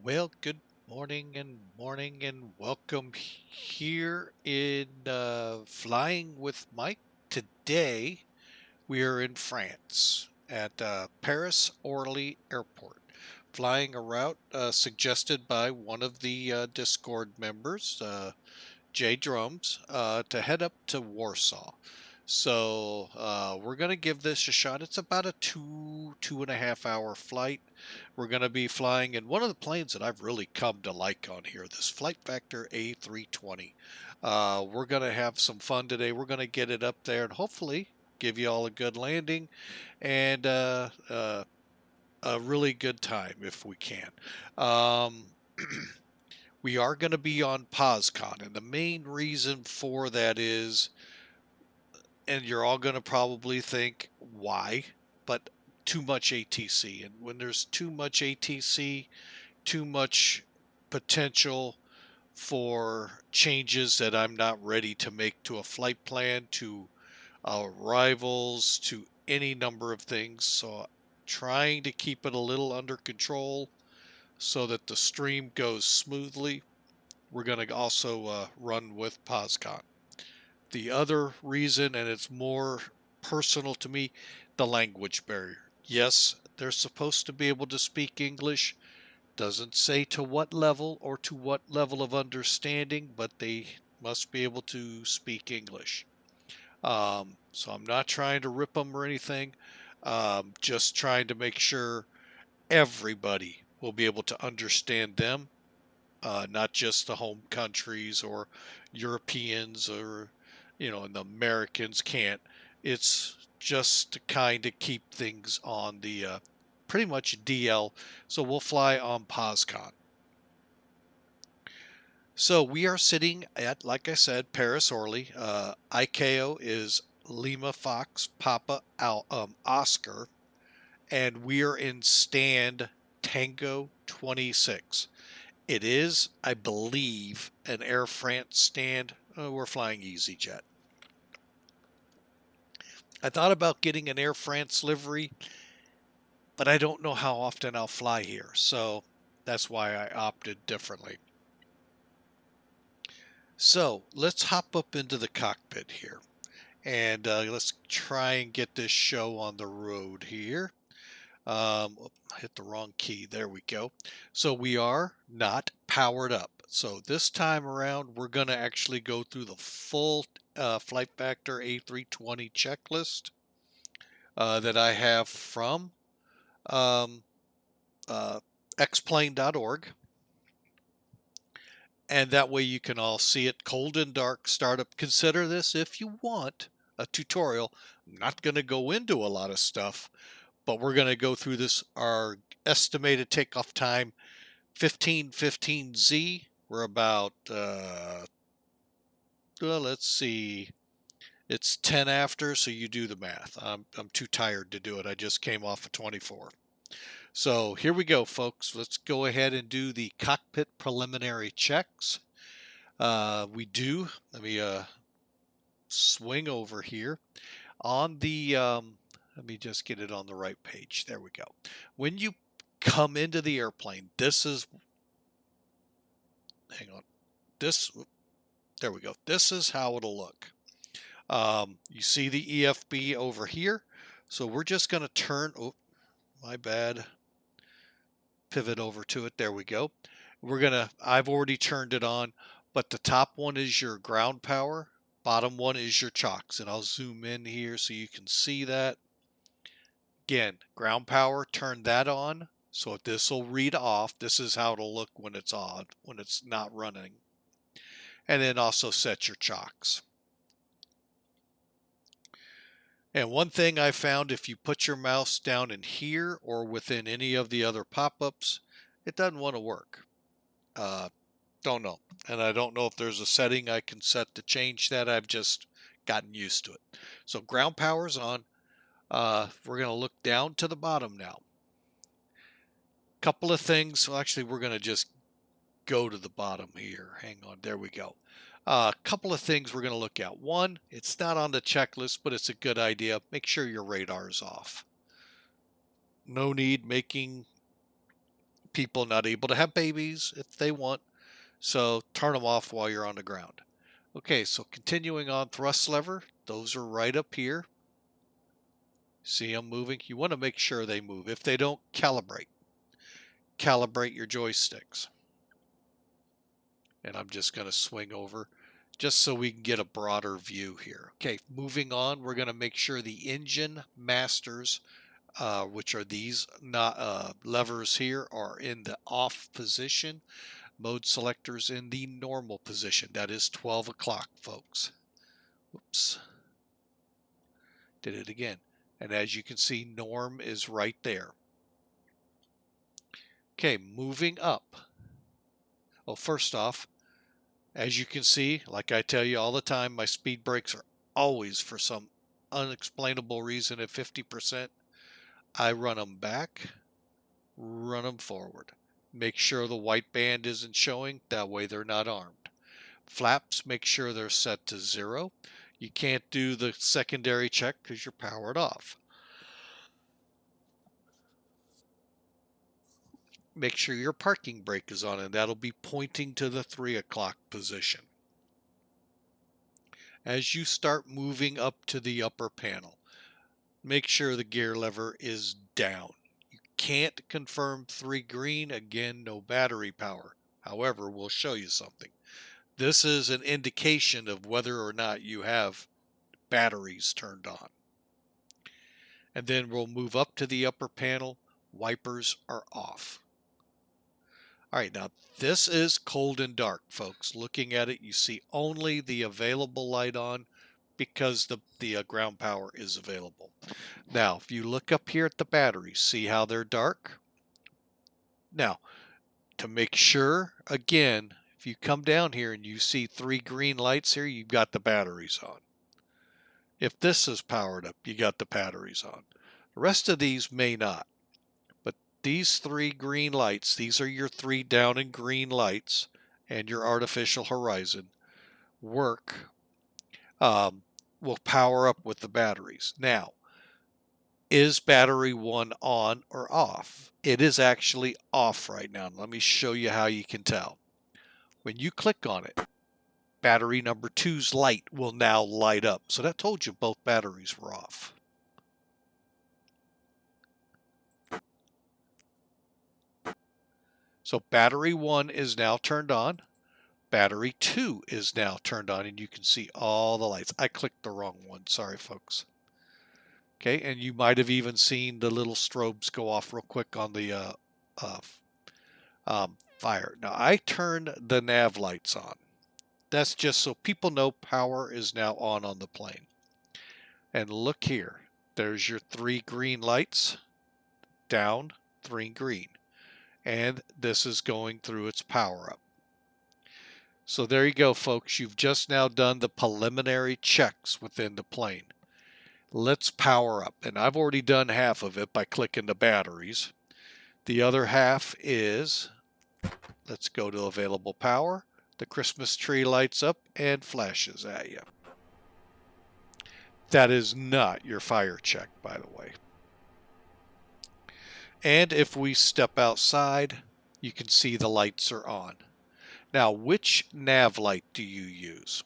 Well, good morning and welcome here in Flying with Mike. Today we are in France at Paris Orly Airport, flying a route suggested by one of the Discord members, Jay Drums, to head up to Warsaw. So we're going to give this a shot. It's about a 2.5 hour flight. We're going to be flying in one of the planes that I've really come to like on here, this Flight Factor A320. We're going to have some fun today. We're going to get it up there and hopefully give you all a good landing and a really good time if we can. We are going to be on POSCON, and the main reason for that is, and you're all going to probably think, why? But too much ATC. And when there's too much ATC, too much potential for changes that I'm not ready to make to a flight plan, to arrivals, to any number of things. So trying to keep it a little under control so that the stream goes smoothly. We're going to also run with POSCON. The other reason, and it's more personal to me, the language barrier. Yes, they're supposed to be able to speak English. Doesn't say to what level or to what level of understanding, but they must be able to speak English. So I'm not trying to rip them or anything. Just trying to make sure everybody will be able to understand them, not just the home countries or Europeans or and the Americans can't. It's just to kind of keep things on the pretty much DL. So we'll fly on POSCON. So we are sitting at, like I said, Paris Orly. ICAO is Lima Fox Papa Oscar, and we are in stand Tango 26. It is, I believe, an Air France stand. We're flying EasyJet. I thought about getting an Air France livery, but I don't know how often I'll fly here, so that's why I opted differently. So let's hop up into the cockpit here, and let's try and get this show on the road here. Hit the wrong key. There we go. So we are not powered up. So this time around, we're going to actually go through the full Flight Factor A320 checklist that I have from xplane.org. And that way you can all see it. Cold and dark startup. Consider this, if you want, a tutorial. I'm not going to go into a lot of stuff, but we're going to go through this. Our estimated takeoff time, 15:15Z. We're about, let's see, it's 10 after, so you do the math. I'm too tired to do it. I just came off of 24. So here we go, folks. Let's go ahead and do the cockpit preliminary checks. Let me swing over here. On the, let me just get it on the right page. There we go. When you come into the airplane, there we go. This is how it'll look. You see the EFB over here. So we're just going to turn, oh, my bad, pivot over to it. There we go. I've already turned it on, but the top one is your ground power. Bottom one is your chocks. And I'll zoom in here so you can see that. Again, ground power, turn that on. So this will read off. This is how it'll look when it's on, when it's not running. And then also set your chocks. And one thing I found, if you put your mouse down in here or within any of the other pop-ups, it doesn't want to work. Don't know. And I don't know if there's a setting I can set to change that. I've just gotten used to it. So ground power's on. We're going to look down to the bottom now. Couple of things. Well, actually, we're going to just go to the bottom here. Hang on. There we go. A couple of things we're going to look at. One, it's not on the checklist, but it's a good idea. Make sure your radar is off. No need making people not able to have babies if they want. So turn them off while you're on the ground. Okay, so continuing on, thrust lever. Those are right up here. See them moving? You want to make sure they move. If they don't, calibrate. Calibrate your joysticks. And I'm just going to swing over just so we can get a broader view here. Okay, moving on, we're going to make sure the engine masters, which are these levers here, are in the off position. Mode selectors in the normal position. That is 12 o'clock, folks. Whoops. Did it again. And as you can see, norm is right there. Okay, moving up. Well, first off, as you can see, like I tell you all the time, my speed brakes are always, for some unexplainable reason, at 50%. I run them back, run them forward. Make sure the white band isn't showing, that way they're not armed. Flaps, make sure they're set to 0. You can't do the secondary check because you're powered off. Make sure your parking brake is on, and that'll be pointing to the 3 o'clock position. As you start moving up to the upper panel, make sure the gear lever is down. You can't confirm 3 green. Again, no battery power. However, we'll show you something. This is an indication of whether or not you have batteries turned on. And then we'll move up to the upper panel. Wipers are off. All right, now this is cold and dark, folks. Looking at it, you see only the available light on because the ground power is available. Now, if you look up here at the batteries, see how they're dark? Now, to make sure, again, if you come down here and you see 3 green lights here, you've got the batteries on. If this is powered up, you got the batteries on. The rest of these may not. But these 3 green lights, these are your 3 down and green lights, and your artificial horizon work, will power up with the batteries. Now, is battery 1 on or off? It is actually off right now. Let me show you how you can tell. When you click on it, battery number 2's light will now light up. So that told you both batteries were off. So battery 1 is now turned on. Battery 2 is now turned on, and you can see all the lights. I clicked the wrong one. Sorry, folks. Okay, and you might have even seen the little strobes go off real quick on the fire. Now, I turned the nav lights on. That's just so people know power is now on the plane. And look here. There's your 3 green lights. Down, 3 green. And this is going through its power up. So there you go, folks. You've just now done the preliminary checks within the plane. Let's power up. And I've already done half of it by clicking the batteries. The other half is, let's go to available power. The Christmas tree lights up and flashes at you. That is not your fire check, by the way. And if we step outside, you can see the lights are on. Now, which nav light do you use?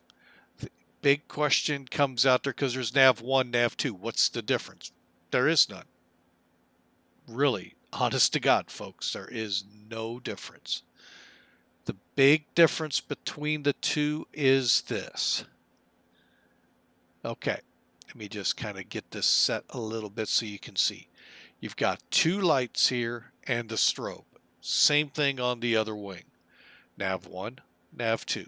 The big question comes out there because there's nav 1, nav 2. What's the difference? There is none. Really, honest to God, folks, there is no difference. The big difference between the two is this. Okay, let me just kind of get this set a little bit so you can see. You've got 2 lights here and the strobe. Same thing on the other wing. Nav 1, Nav 2.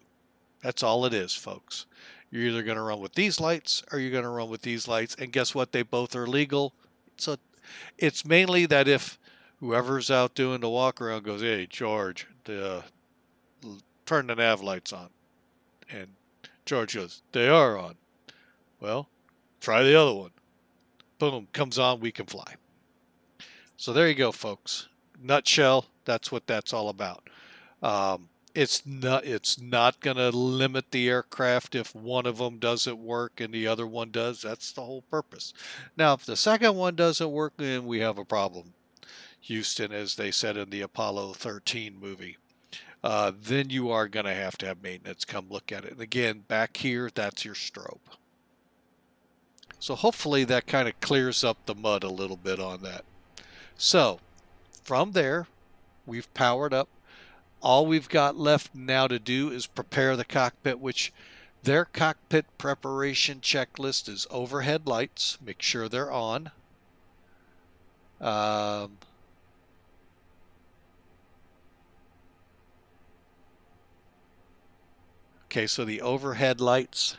That's all it is, folks. You're either going to run with these lights or you're going to run with these lights. And guess what? They both are legal. So it's mainly that if whoever's out doing the walk around goes, hey, George, turn the nav lights on. And George goes, they are on. Well, try the other one. Boom, comes on, we can fly. So there you go, folks. Nutshell, that's what that's all about. It's not going to limit the aircraft if one of them doesn't work and the other one does. That's the whole purpose. Now, if the second one doesn't work, then we have a problem. Houston, as they said in the Apollo 13 movie. Then you are going to have maintenance come look at it. And again, back here, that's your strobe. So hopefully that kind of clears up the mud a little bit on that. So from there, we've powered up. All we've got left now to do is prepare the cockpit, which their cockpit preparation checklist is overhead lights. Make sure they're on. Okay, so the overhead lights,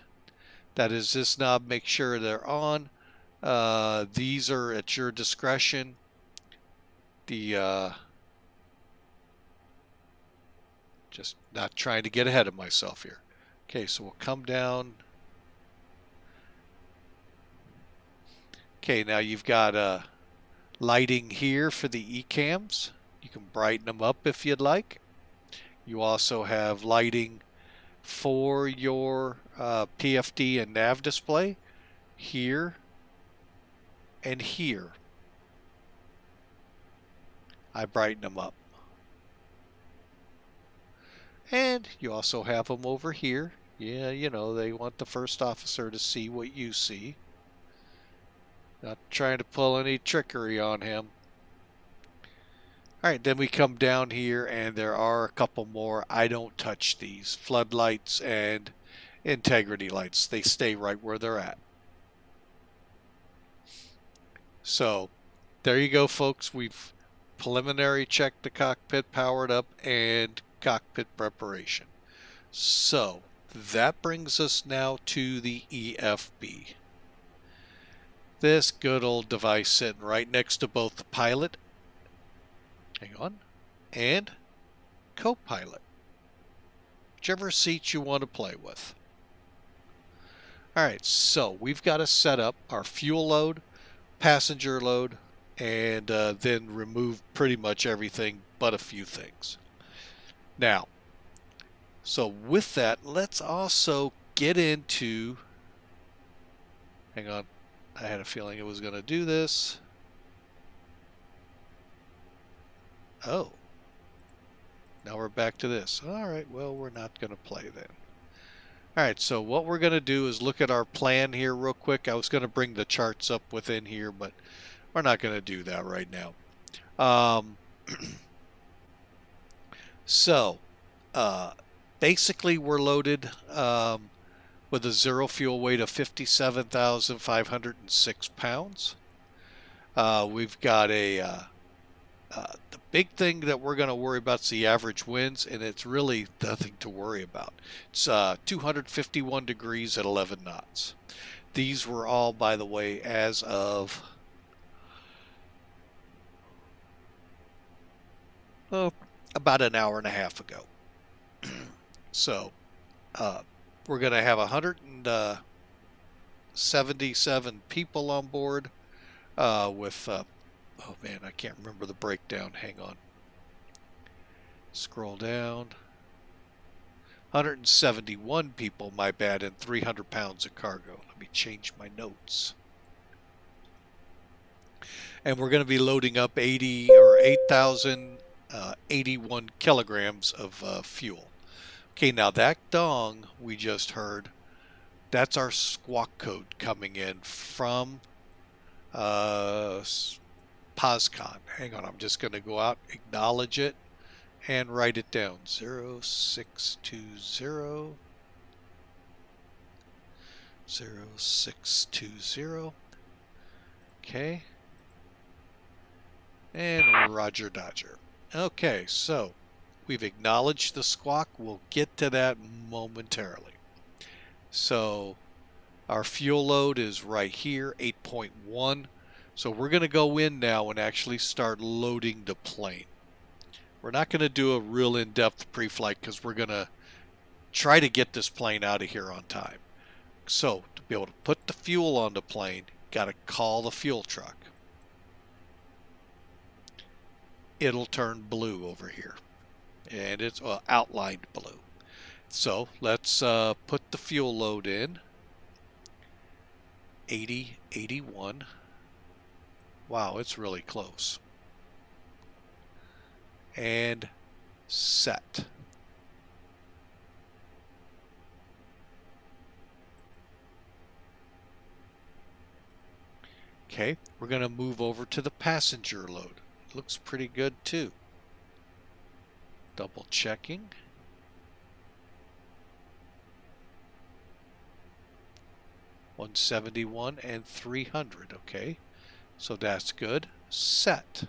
that is this knob, make sure they're on. These are at your discretion. Just not trying to get ahead of myself here. Okay, so we'll come down. Okay, now you've got lighting here for the ECAMs. You can brighten them up if you'd like. You also have lighting for your PFD and nav display here and here. I brighten them up. And you also have them over here. Yeah, you know, they want the first officer to see what you see. Not trying to pull any trickery on him. All right, then we come down here and there are a couple more. I don't touch these. Floodlights and integrity lights. They stay right where they're at. So there you go, folks. We've preliminary checked the cockpit, powered up, and cockpit preparation. So that brings us now to the EFB. This good old device sitting right next to both the pilot, hang on, and co-pilot. Whichever seat you want to play with. Alright, so we've got to set up our fuel load, passenger load, and then remove pretty much everything but a few things. Now, so with that, let's also get into, hang on, I had a feeling it was going to do this. Oh, now we're back to this. All right, well, we're not going to play then. All right, so what we're going to do is look at our plan here real quick. I was going to bring the charts up within here, but we're not going to do that right now. So, basically we're loaded with a zero fuel weight of 57,506 pounds. We've got the big thing that we're going to worry about is the average winds, and it's really nothing to worry about. It's 251 degrees at 11 knots. These were all, by the way, as of about an hour and a half ago. So we're going to have 177 people on board with oh man, I can't remember the breakdown. Hang on. Scroll down. 171 people, my bad, and 300 pounds of cargo. Let me change my notes. And we're going to be loading up 8,081 kilograms of fuel. Okay, now that dong we just heard, that's our squawk code coming in from POSCON. Hang on, I'm just going to go out, acknowledge it, and write it down. 0620 0620. Okay. And Roger Dodger. Okay, so we've acknowledged the squawk. We'll get to that momentarily. So our fuel load is right here, 8.1. So we're going to go in now and actually start loading the plane. We're not going to do a real in-depth pre-flight because we're going to try to get this plane out of here on time. So to be able to put the fuel on the plane, got to call the fuel truck. It'll turn blue over here, and it's outlined blue. So let's put the fuel load in. 80, 81. Wow, it's really close. And set. Okay, we're going to move over to the passenger load. Looks pretty good too. Double checking. $171 and 300. Okay, so that's good. Set.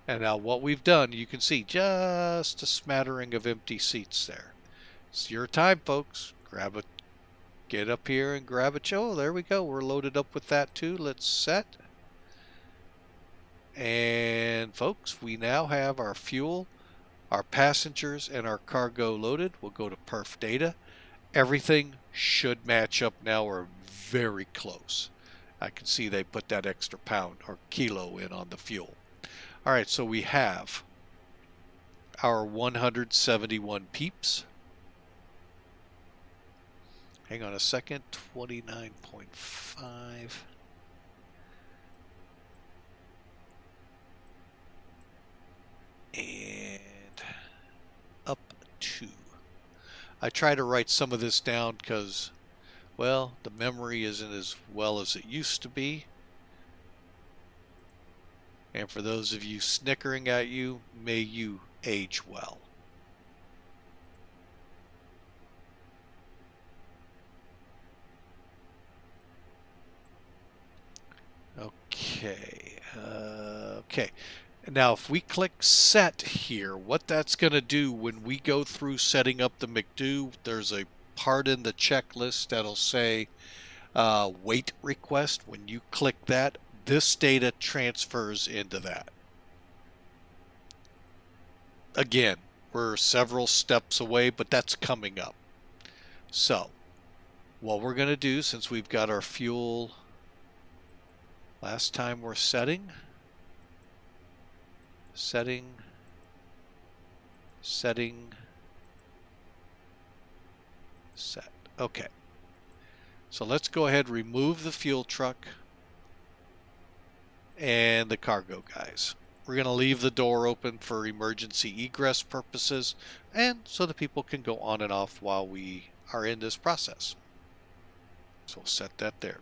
And now what we've done, you can see just a smattering of empty seats there. It's your time, folks. Grab a, get up here and grab a Oh, there we go. We're loaded up with that too. Let's set. And folks, we now have our fuel, our passengers, and our cargo loaded. We'll go to perf data. Everything should match up now. We're very close. I can see they put that extra pound or kilo in on the fuel. All right, so we have our 171 peeps. Hang on a second, 29.5. And up to. I try to write some of this down because, well, the memory isn't as well as it used to be. And for those of you snickering at you, may you age well. Okay. Okay. Now, if we click set here, what that's going to do when we go through setting up the MCDU, there's a part in the checklist that'll say wait request. When you click that, this data transfers into that. Again, we're several steps away, but that's coming up. So, what we're going to do, since we've got our fuel, last time we're setting, set. Okay. So let's go ahead and remove the fuel truck and the cargo guys. We're going to leave the door open for emergency egress purposes and so the people can go on and off while we are in this process. So we'll set that there.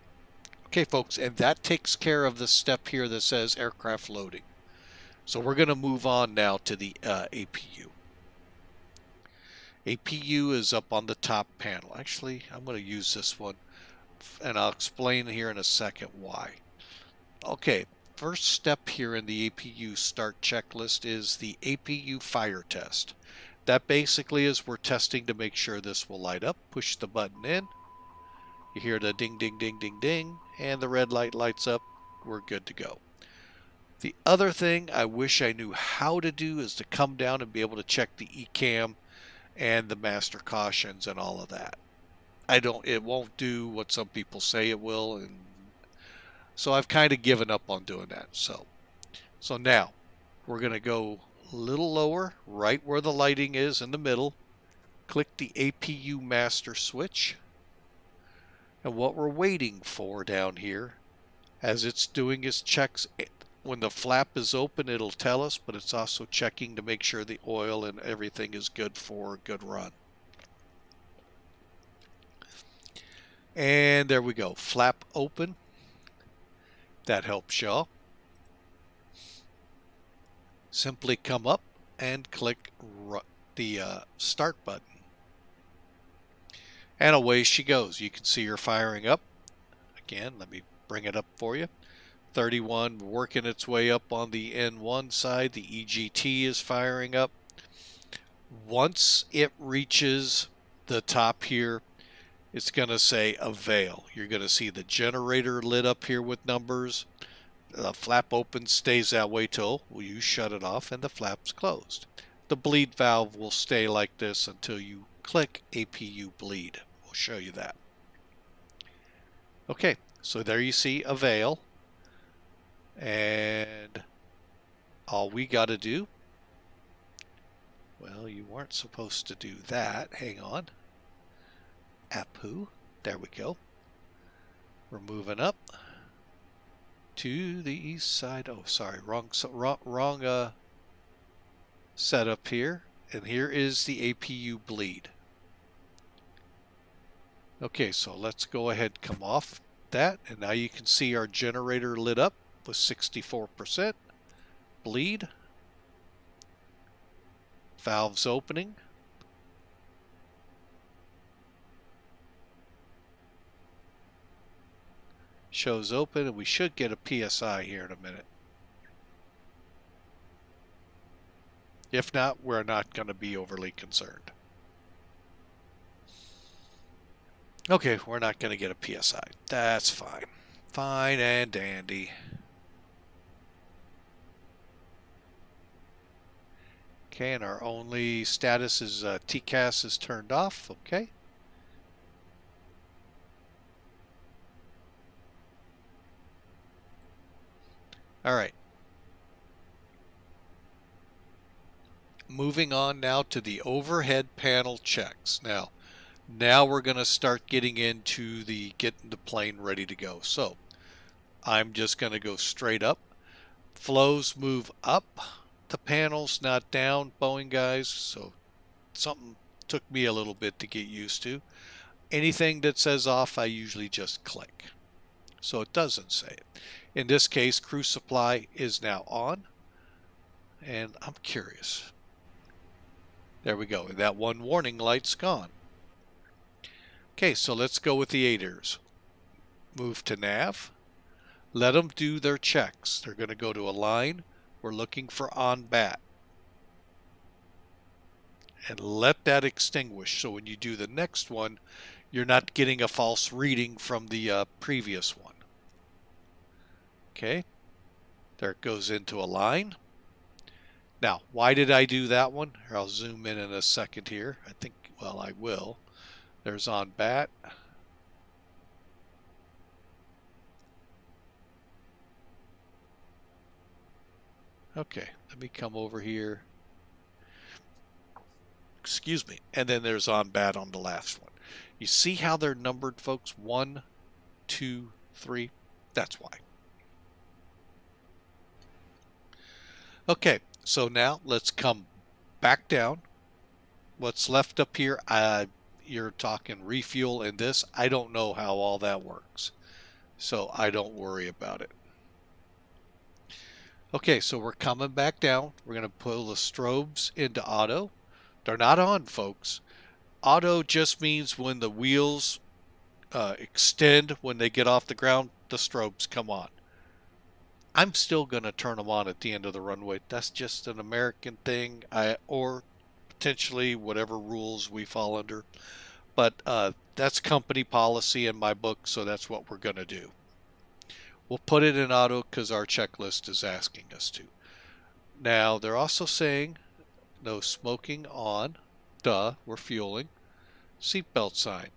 Okay, folks, and that takes care of the step here that says aircraft loading. So we're going to move on now to the APU. APU is up on the top panel. Actually, I'm going to use this one, and I'll explain here in a second why. Okay, first step here in the APU start checklist is the APU fire test. That basically is we're testing to make sure this will light up. Push the button in. You hear the ding, ding, ding, ding, ding, and the red light lights up. We're good to go. The other thing I wish I knew how to do is to come down and be able to check the ECAM and the master cautions and all of that. It won't do what some people say it will, and so I've kind of given up on doing that. So now we're going to go a little lower, right where the lighting is in the middle. Click the APU master switch. And what we're waiting for down here, as it's doing its checks, when the flap is open, it'll tell us, but it's also checking to make sure the oil and everything is good for a good run. And there we go, flap open. That helps y'all. Simply come up and click the start button. And away she goes. You can see her firing up. Again, let me bring it up for you. 31 working its way up on the N1 side. The EGT is firing up. Once it reaches the top here, it's going to say avail. You're going to see the generator lit up here with numbers. The flap open, stays that way till you shut it off and the flap's closed. The bleed valve will stay like this until you click APU bleed. We'll show you that. Okay, so there you see avail. And all we got to do, well, you weren't supposed to do that. Hang on. APU. There we go. We're moving up to the east side. Oh, sorry, wrong setup here. And here is the APU bleed. Okay, so let's go ahead, come off that, and now you can see our generator lit up with 64%. Bleed. Valves opening. Shows open, and we should get a PSI here in a minute. If not, we're not going to be overly concerned. Okay, we're not going to get a PSI. That's fine. Fine and dandy. Okay, and our only status is TCAS is turned off. Okay. All right. Moving on now to the overhead panel checks. Now we're going to start getting into the getting the plane ready to go. So I'm just going to go straight up. Flows move up. The panels, not down, Boeing guys. So something took me a little bit to get used to. Anything that says off, I usually just click. So it doesn't say it. In this case, crew supply is now on. And I'm curious. There we go. That one warning light's gone. Okay, so let's go with the aiders. Move to nav. Let them do their checks. They're going to go to a line. We're looking for on bat. And let that extinguish. So when you do the next one, you're not getting a false reading from the previous one. Okay. There it goes into a line. Now, why did I do that one? I'll zoom in a second here. I think, well, I will. There's on bat. Okay, let me come over here. Excuse me. And then there's on bat on the last one. You see how they're numbered, folks? 1, 2, 3. That's why. Okay, so now let's come back down. What's left up here, you're talking refuel and this. I don't know how all that works, so I don't worry about it. Okay, so we're coming back down. We're going to pull the strobes into auto. They're not on, folks. Auto just means when the wheels extend, when they get off the ground, the strobes come on. I'm still going to turn them on at the end of the runway. That's just an American thing, or potentially whatever rules we fall under. But that's company policy in my book, so that's what we're going to do. We'll put it in auto because our checklist is asking us to. Now, they're also saying no smoking on. Duh, we're fueling. Seatbelt sign.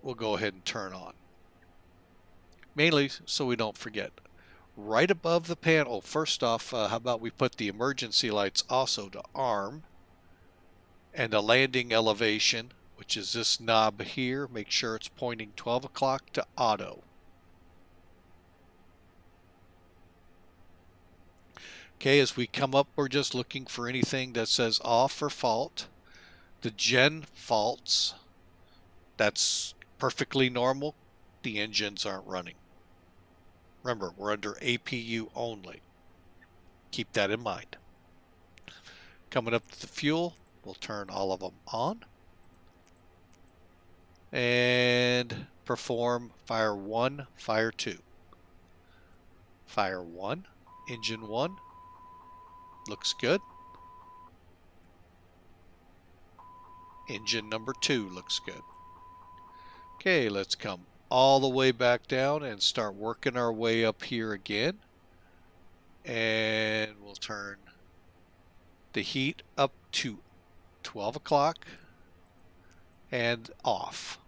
We'll go ahead and turn on. Mainly so we don't forget. Right above the panel, first off, how about we put the emergency lights also to arm. And the landing elevation, which is this knob here, make sure it's pointing 12 o'clock to auto. Okay, as we come up, we're just looking for anything that says off or fault. The gen faults, that's perfectly normal. The engines aren't running. Remember, we're under APU only. Keep that in mind. Coming up to the fuel, we'll turn all of them on. And perform fire 1, fire 2. Fire 1, engine 1, looks good. Engine number 2 looks good. Okay, let's come all the way back down and start working our way up here again. And we'll turn the heat up to 12 o'clock and off.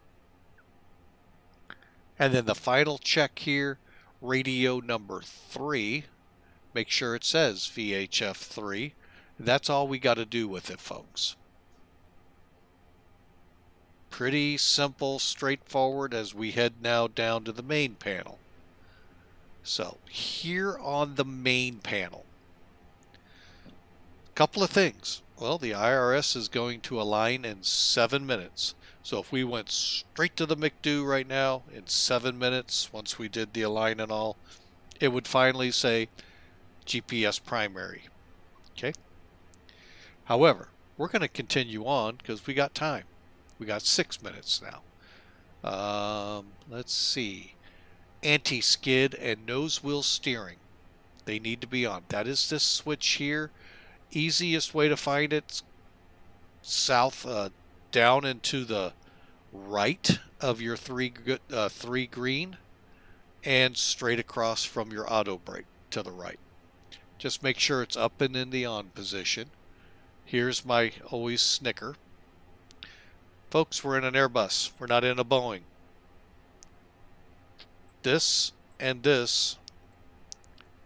And then the final check here, radio number 3, make sure it says VHF 3. That's all we got to do with it, folks. Pretty simple, straightforward as we head now down to the main panel. So here on the main panel, a couple of things. Well, the IRS is going to align in 7 minutes. So if we went straight to the MCDU right now in 7 minutes, once we did the align and all, it would finally say GPS primary. Okay. However, we're going to continue on because we got time. We got 6 minutes now. Let's see. Anti-skid and nose wheel steering. They need to be on. That is this switch here. Easiest way to find it, south down and to the right of your 3 green and straight across from your auto brake to the right. Just make sure it's up and in the on position. Here's my always snicker. Folks, we're in an Airbus. We're not in a Boeing. This and this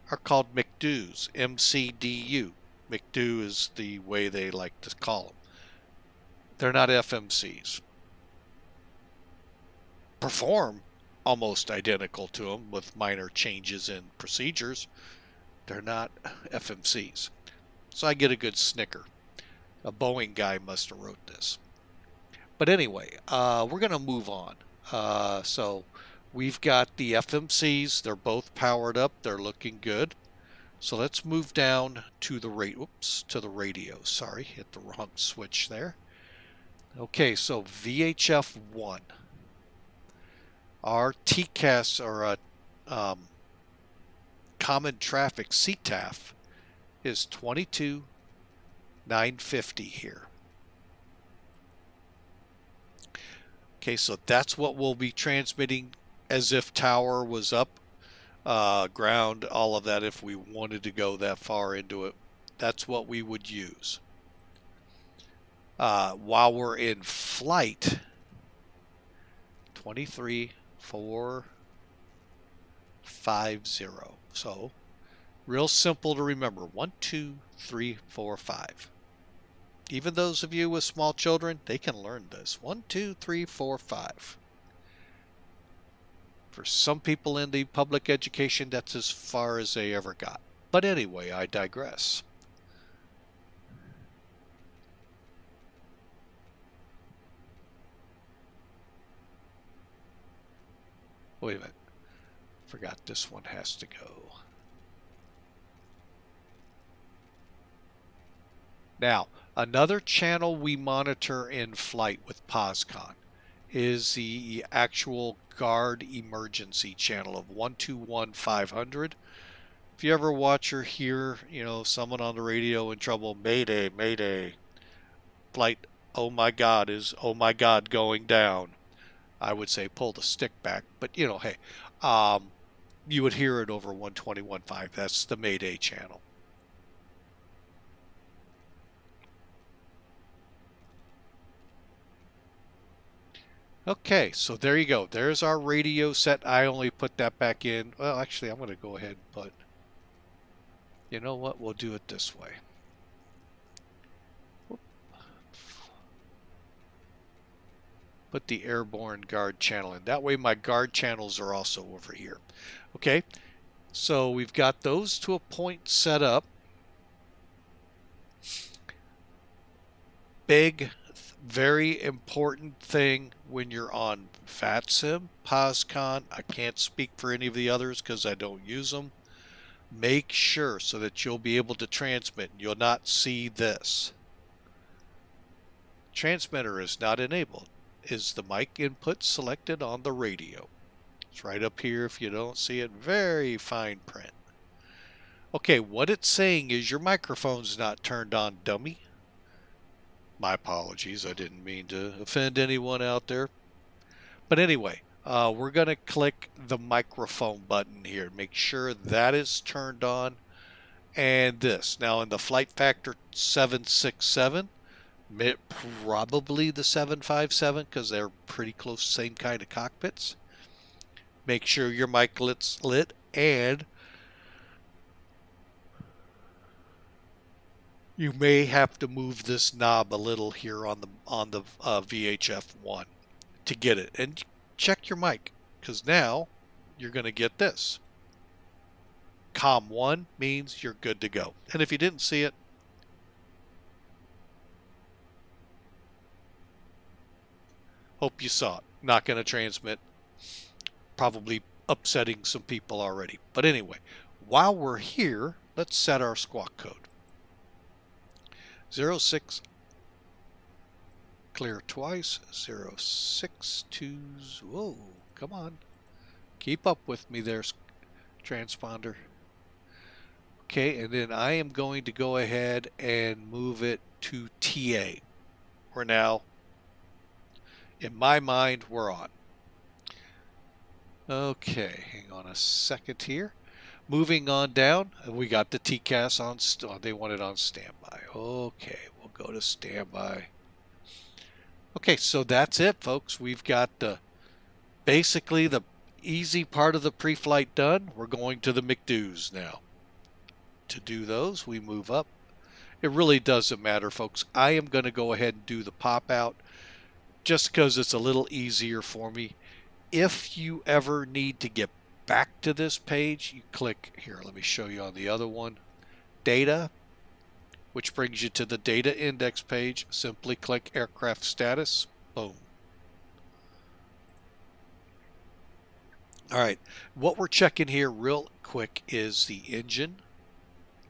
are called MCDUs, MCDU. MCDU is the way they like to call them. They're not FMCs. Perform almost identical to them with minor changes in procedures. They're not FMCs. So I get a good snicker. A Boeing guy must have wrote this. But anyway, we're going to move on. So we've got the FMCs. They're both powered up. They're looking good. So let's move down to the radio. Sorry, hit the wrong switch there. Okay, so VHF 1. Our TCAS, or common traffic CTAF, is 22,950 here. Okay, so that's what we'll be transmitting as if tower was up, ground, all of that. If we wanted to go that far into it, that's what we would use. While we're in flight, 23,450. So real simple to remember. 1, 2, 3, 4, 5. Even those of you with small children, they can learn this. 1, 2, 3, 4, 5. For some people in the public education, that's as far as they ever got. But anyway, I digress. Wait a minute. Forgot this one has to go. Now, another channel we monitor in flight with POSCON is the actual guard emergency channel of 121-500. If you ever watch or hear, someone on the radio in trouble, Mayday, Mayday, flight, oh my God, is oh my God going down, I would say pull the stick back. But, hey, you would hear it over 121.5. That's the Mayday channel. Okay, so there you go. There's our radio set. I only put that back in. Well, actually, I'm going to go ahead and put, you know what? We'll do it this way. Put the airborne guard channel in. That way my guard channels are also over here. Okay, so we've got those to a point set up. Big, very important thing when you're on VATSIM, POSCON, I can't speak for any of the others because I don't use them. Make sure so that you'll be able to transmit. You'll not see this. Transmitter is not enabled. Is the mic input selected on the radio? It's right up here if you don't see it. Very fine print. Okay, what it's saying is your microphone's not turned on, dummy. My apologies, I didn't mean to offend anyone out there. But anyway, we're going to click the microphone button here. Make sure that is turned on. And this. Now in the Flight Factor 767, probably the 757 because they're pretty close, same kind of cockpits. Make sure your mic lit's lit, and you may have to move this knob a little here on the VHF-1 to get it. And check your mic, because now you're going to get this. COM1 means you're good to go. And if you didn't see it, hope you saw it. Not going to transmit. Probably upsetting some people already. But anyway, while we're here, let's set our squawk code. 06, clear twice, 062, whoa, come on. Keep up with me there, transponder. Okay, and then I am going to go ahead and move it to TA. We're now, in my mind, we're on. Okay, hang on a second here. Moving on down, we got the TCAS on, they want it on standby. Okay, we'll go to standby. Okay, so that's it, folks. We've got basically the easy part of the pre-flight done. We're going to the MCDUs now. To do those, we move up. It really doesn't matter, folks. I am going to go ahead and do the pop-out just because it's a little easier for me. If you ever need to get back to this page, you click here. Let me show you on the other one. Data, which brings you to the data index page. Simply click aircraft status. Boom. All right. What we're checking here real quick is the engine.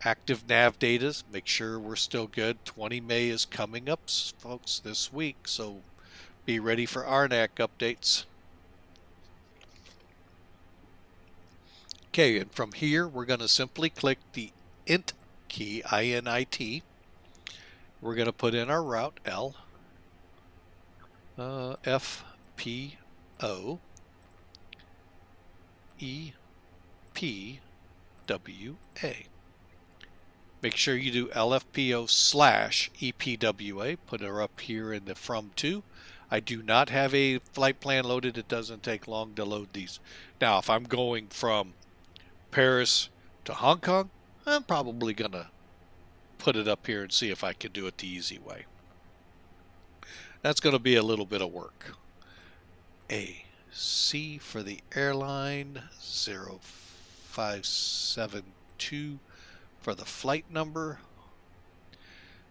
Active nav data. Make sure we're still good. 20 May is coming up, folks, this week. So be ready for RNAC updates. Okay, and from here, we're going to simply click the INT key, I-N-I-T. We're going to put in our route, L, FPO, EPWA. Make sure you do LFPO/EPWA. Put her up here in the from to. I do not have a flight plan loaded. It doesn't take long to load these. Now, if I'm going from Paris to Hong Kong, I'm probably going to put it up here and see if I can do it the easy way. That's going to be a little bit of work. AC for the airline, 0572 for the flight number.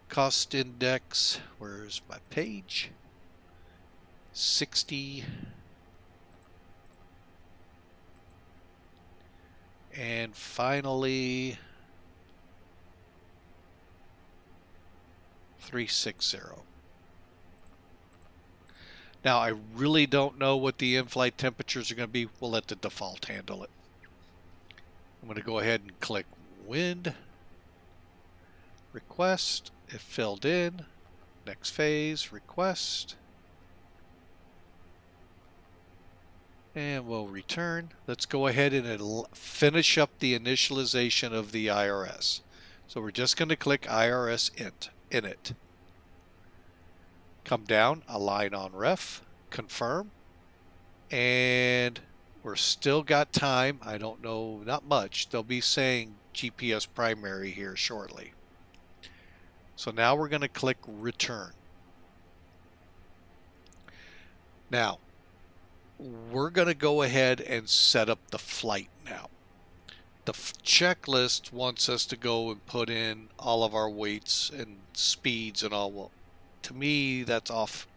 Cost index, where's my page? 60. And finally, 360. Now, I really don't know what the in-flight temperatures are going to be. We'll let the default handle it. I'm going to go ahead and click wind. Request. It filled in. Next phase, request. And we'll return. Let's go ahead and finish up the initialization of the IRS. So we're just going to click IRS init. Come down, align on ref, confirm, and we're still got time. I don't know, not much. They'll be saying GPS primary here shortly. So now we're going to click return. Now, we're going to go ahead and set up the flight now. The checklist wants us to go and put in all of our weights and speeds and all. Well, to me, that's off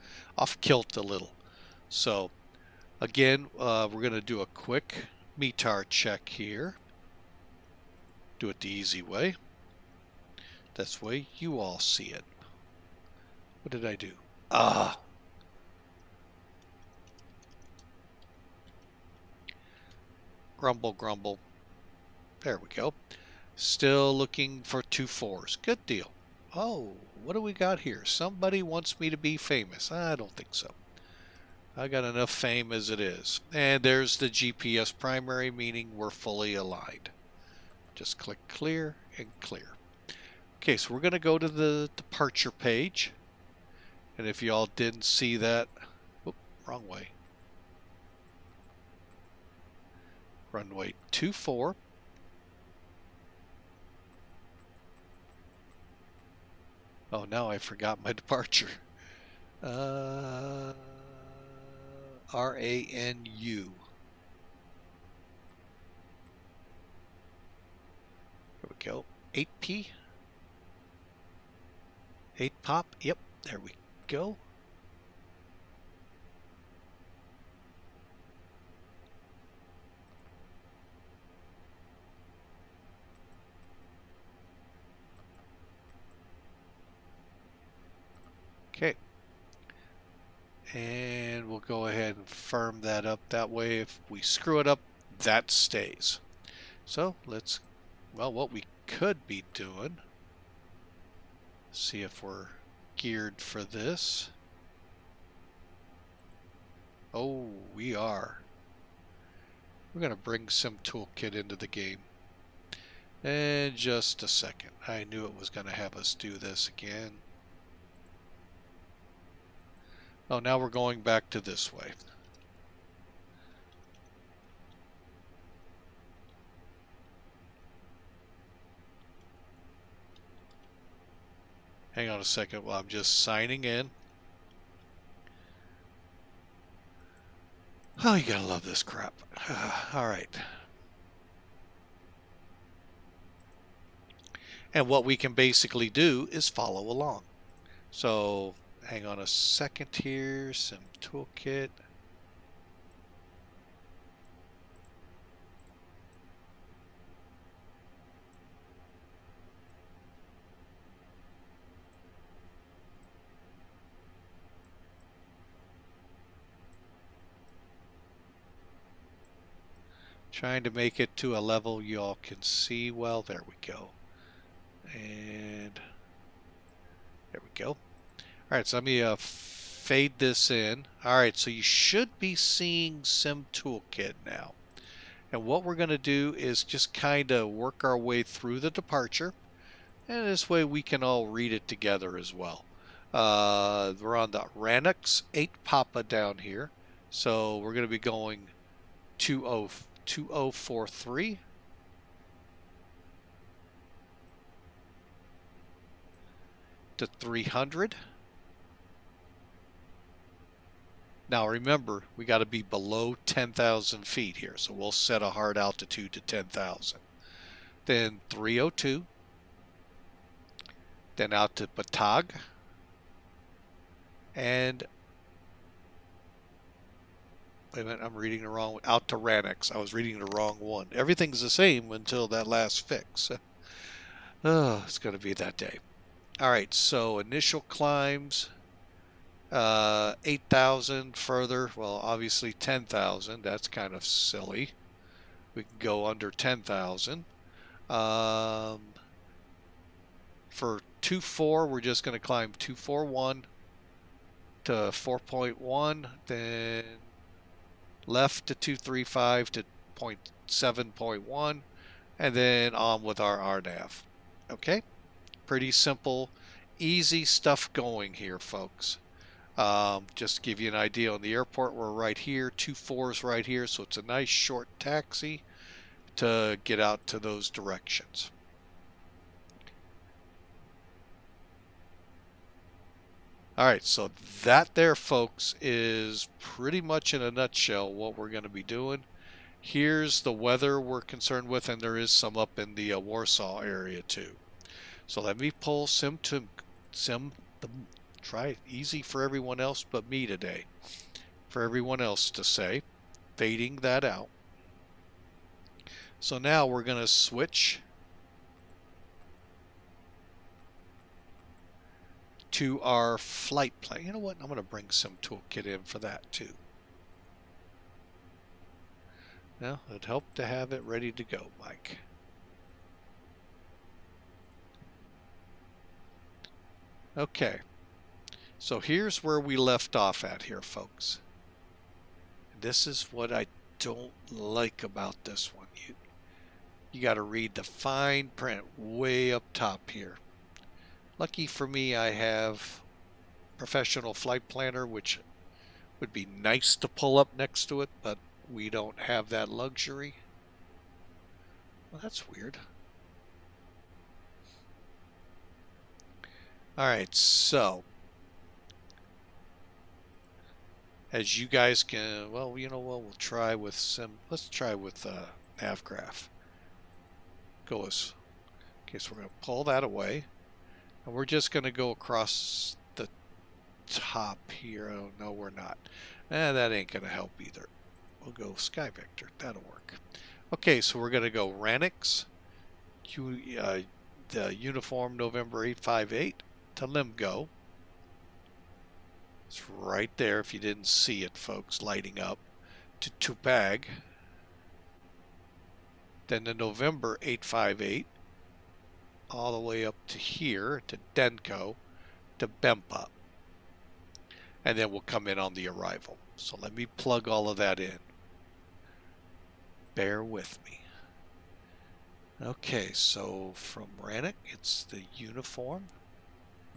kilt a little. So again, we're going to do a quick METAR check here. Do it the easy way. This way you all see it. What did I do? Grumble, grumble. There we go. Still looking for 2-4s. Good deal. Oh, what do we got here? Somebody wants me to be famous. I don't think so. I got enough fame as it is. And there's the GPS primary, meaning we're fully aligned. Just click clear and clear. Okay, so we're going to go to the departure page. And if y'all didn't see that, whoop, wrong way. Runway 24. Oh, now I forgot my departure. RANU. There we go. 8P. 8 pop. Yep, there we go. Okay. And we'll go ahead and firm that up. That way, if we screw it up, that stays. So let's, well, what we could be doing, see if we're geared for this. Oh, we are. We're going to bring Sim Toolkit into the game. And just a second. I knew it was going to have us do this again. Oh, now we're going back to this way. Hang on a second while I'm just signing in. Oh, you gotta love this crap. All right. And what we can basically do is follow along. So hang on a second here, Sim Toolkit. Trying to make it to a level y'all can see well. There we go. And there we go. All right, so let me fade this in. All right, so you should be seeing Sim Toolkit now. And what we're going to do is just kind of work our way through the departure. And this way we can all read it together as well. We're on the Ranux 8 Papa down here. So we're going to be going 2043. To 300. Now remember, we got to be below 10,000 feet here, so we'll set a hard altitude to 10,000. Then 302. Then out to Batag. And wait a minute, I'm reading the wrong one. Out to Ranix. I was reading the wrong one. Everything's the same until that last fix. Oh, it's going to be that day. All right, so initial climbs, 8,000 further. Well, obviously 10,000. That's kind of silly. We can go under 10,000. For 2.4, we're just going to climb 241 to 4.1, then left to 235 to 7.1, and then on with our RNAV. Okay? Pretty simple, easy stuff going here, folks. Just to give you an idea, on the airport, we're right here, 2.4's right here, so it's a nice short taxi to get out to those directions. All right, so that there, folks, is pretty much in a nutshell what we're going to be doing. Here's the weather we're concerned with, and there is some up in the Warsaw area too. So let me pull try it easy for everyone else but me today. For everyone else to say, fading that out. So now we're going to switch to our flight plan. You know what? I'm going to bring Sim Toolkit in for that too. Now, it'd help to have it ready to go, Mike. Okay, so here's where we left off at here, folks. This is what I don't like about this one. You got to read the fine print way up top here. Lucky for me, I have Professional Flight Planner, which would be nice to pull up next to it, but we don't have that luxury. Well, that's weird. All right, so as you guys can, well, you know what, we'll try with let's try with NavGraph. Okay, so we're going to pull that away, and we're just going to go across the top here. Oh, no, we're not. That ain't going to help either. We'll go SkyVector. That'll work. Okay, so we're going to go Ranix, the Uniform November 858 to LMGO. It's right there if you didn't see it, folks, lighting up. To TUPAG. Then the November 858 all the way up to here to DENCO to BEMPA. And then we'll come in on the arrival. So let me plug all of that in. Bear with me. Okay, so from Ranix, it's the Uniform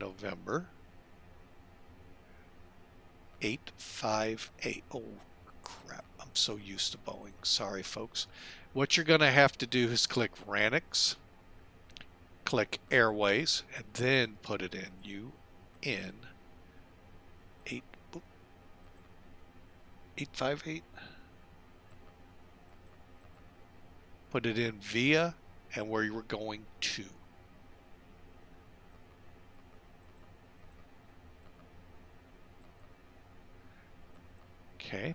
November 858. Oh, crap. I'm so used to Boeing. Sorry, folks. What you're going to have to do is click Ranix, click Airways, and then put it in UN 858. Put it in via and where you were going to. Okay.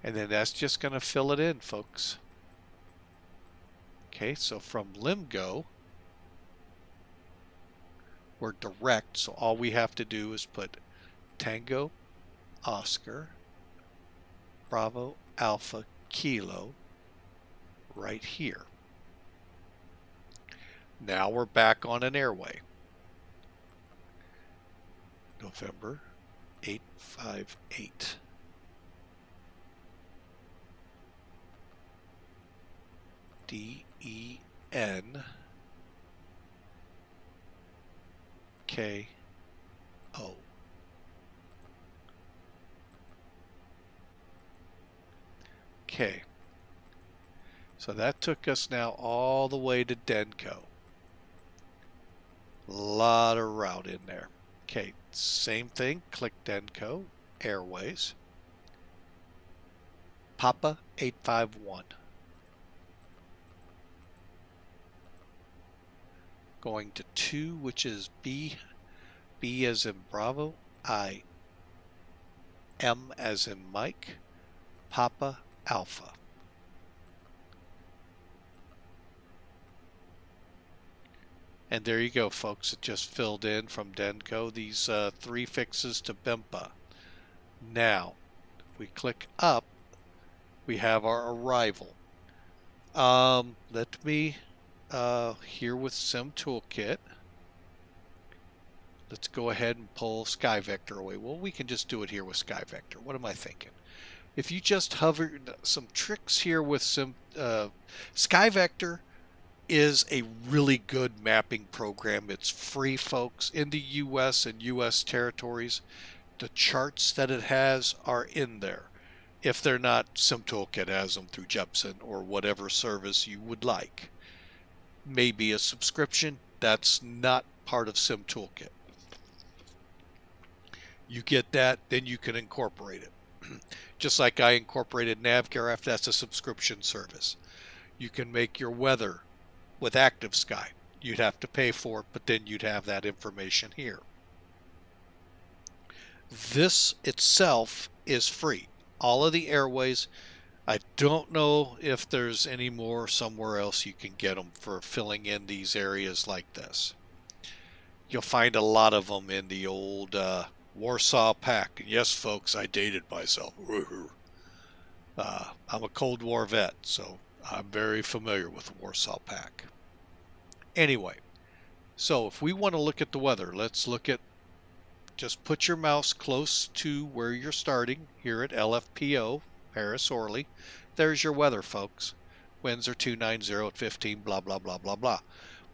And then that's just going to fill it in, folks. Okay, so from LMGO, we're direct, so all we have to do is put Tango, Oscar, Bravo, Alpha, Kilo, right here. Now we're back on an airway. November 858. DENKO. Okay. So that took us now all the way to DENCO. A lot of route in there. Okay, same thing. Click DENCO, Airways. Papa 851. Going to 2, which is B. B as in Bravo. I. M as in Mike. Papa Alpha. And there you go, folks. It just filled in from DENCO these 3 fixes to BEMPA. Now, if we click up, we have our arrival. Let me, here with Sim Toolkit, let's go ahead and pull SkyVector away. Well, we can just do it here with SkyVector. What am I thinking? If you just hover, some tricks here with SkyVector is a really good mapping program. It's free, folks, in the US and US territories. The charts that it has are in there. If they're not, SimToolkit has them through Jepson or whatever service you would like. Maybe a subscription, that's not part of SimToolkit. You get that, then you can incorporate it. Just like I incorporated NavGraph, that's a subscription service. You can make your weather with ActiveSky. You'd have to pay for it, but then you'd have that information here. This itself is free. All of the airways, I don't know if there's any more somewhere else you can get them for filling in these areas like this. You'll find a lot of them in the old Warsaw pack. And yes, folks, I dated myself. I'm a Cold War vet, so I'm very familiar with the Warsaw pack. Anyway, So if we want to look at the weather, let's look at, just put your mouse close to where you're starting here at LFPO, Paris Orly. There's your weather, folks. Winds are 290 at 15, blah, blah, blah, blah, blah.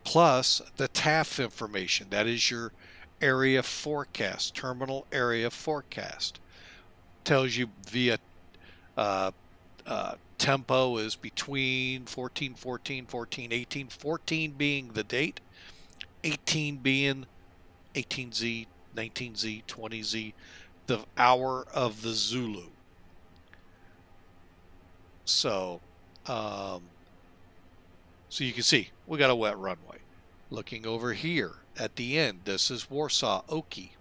Plus the TAF information. That is your area forecast, terminal area forecast. Tells you via tempo is between 14, 14, 14, 18, 14 being the date, 18 being 18Z, 19Z, 20Z, the hour of the Zulu. So, so you can see we got a wet runway. Looking over here at the end, this is Warsaw, Oki.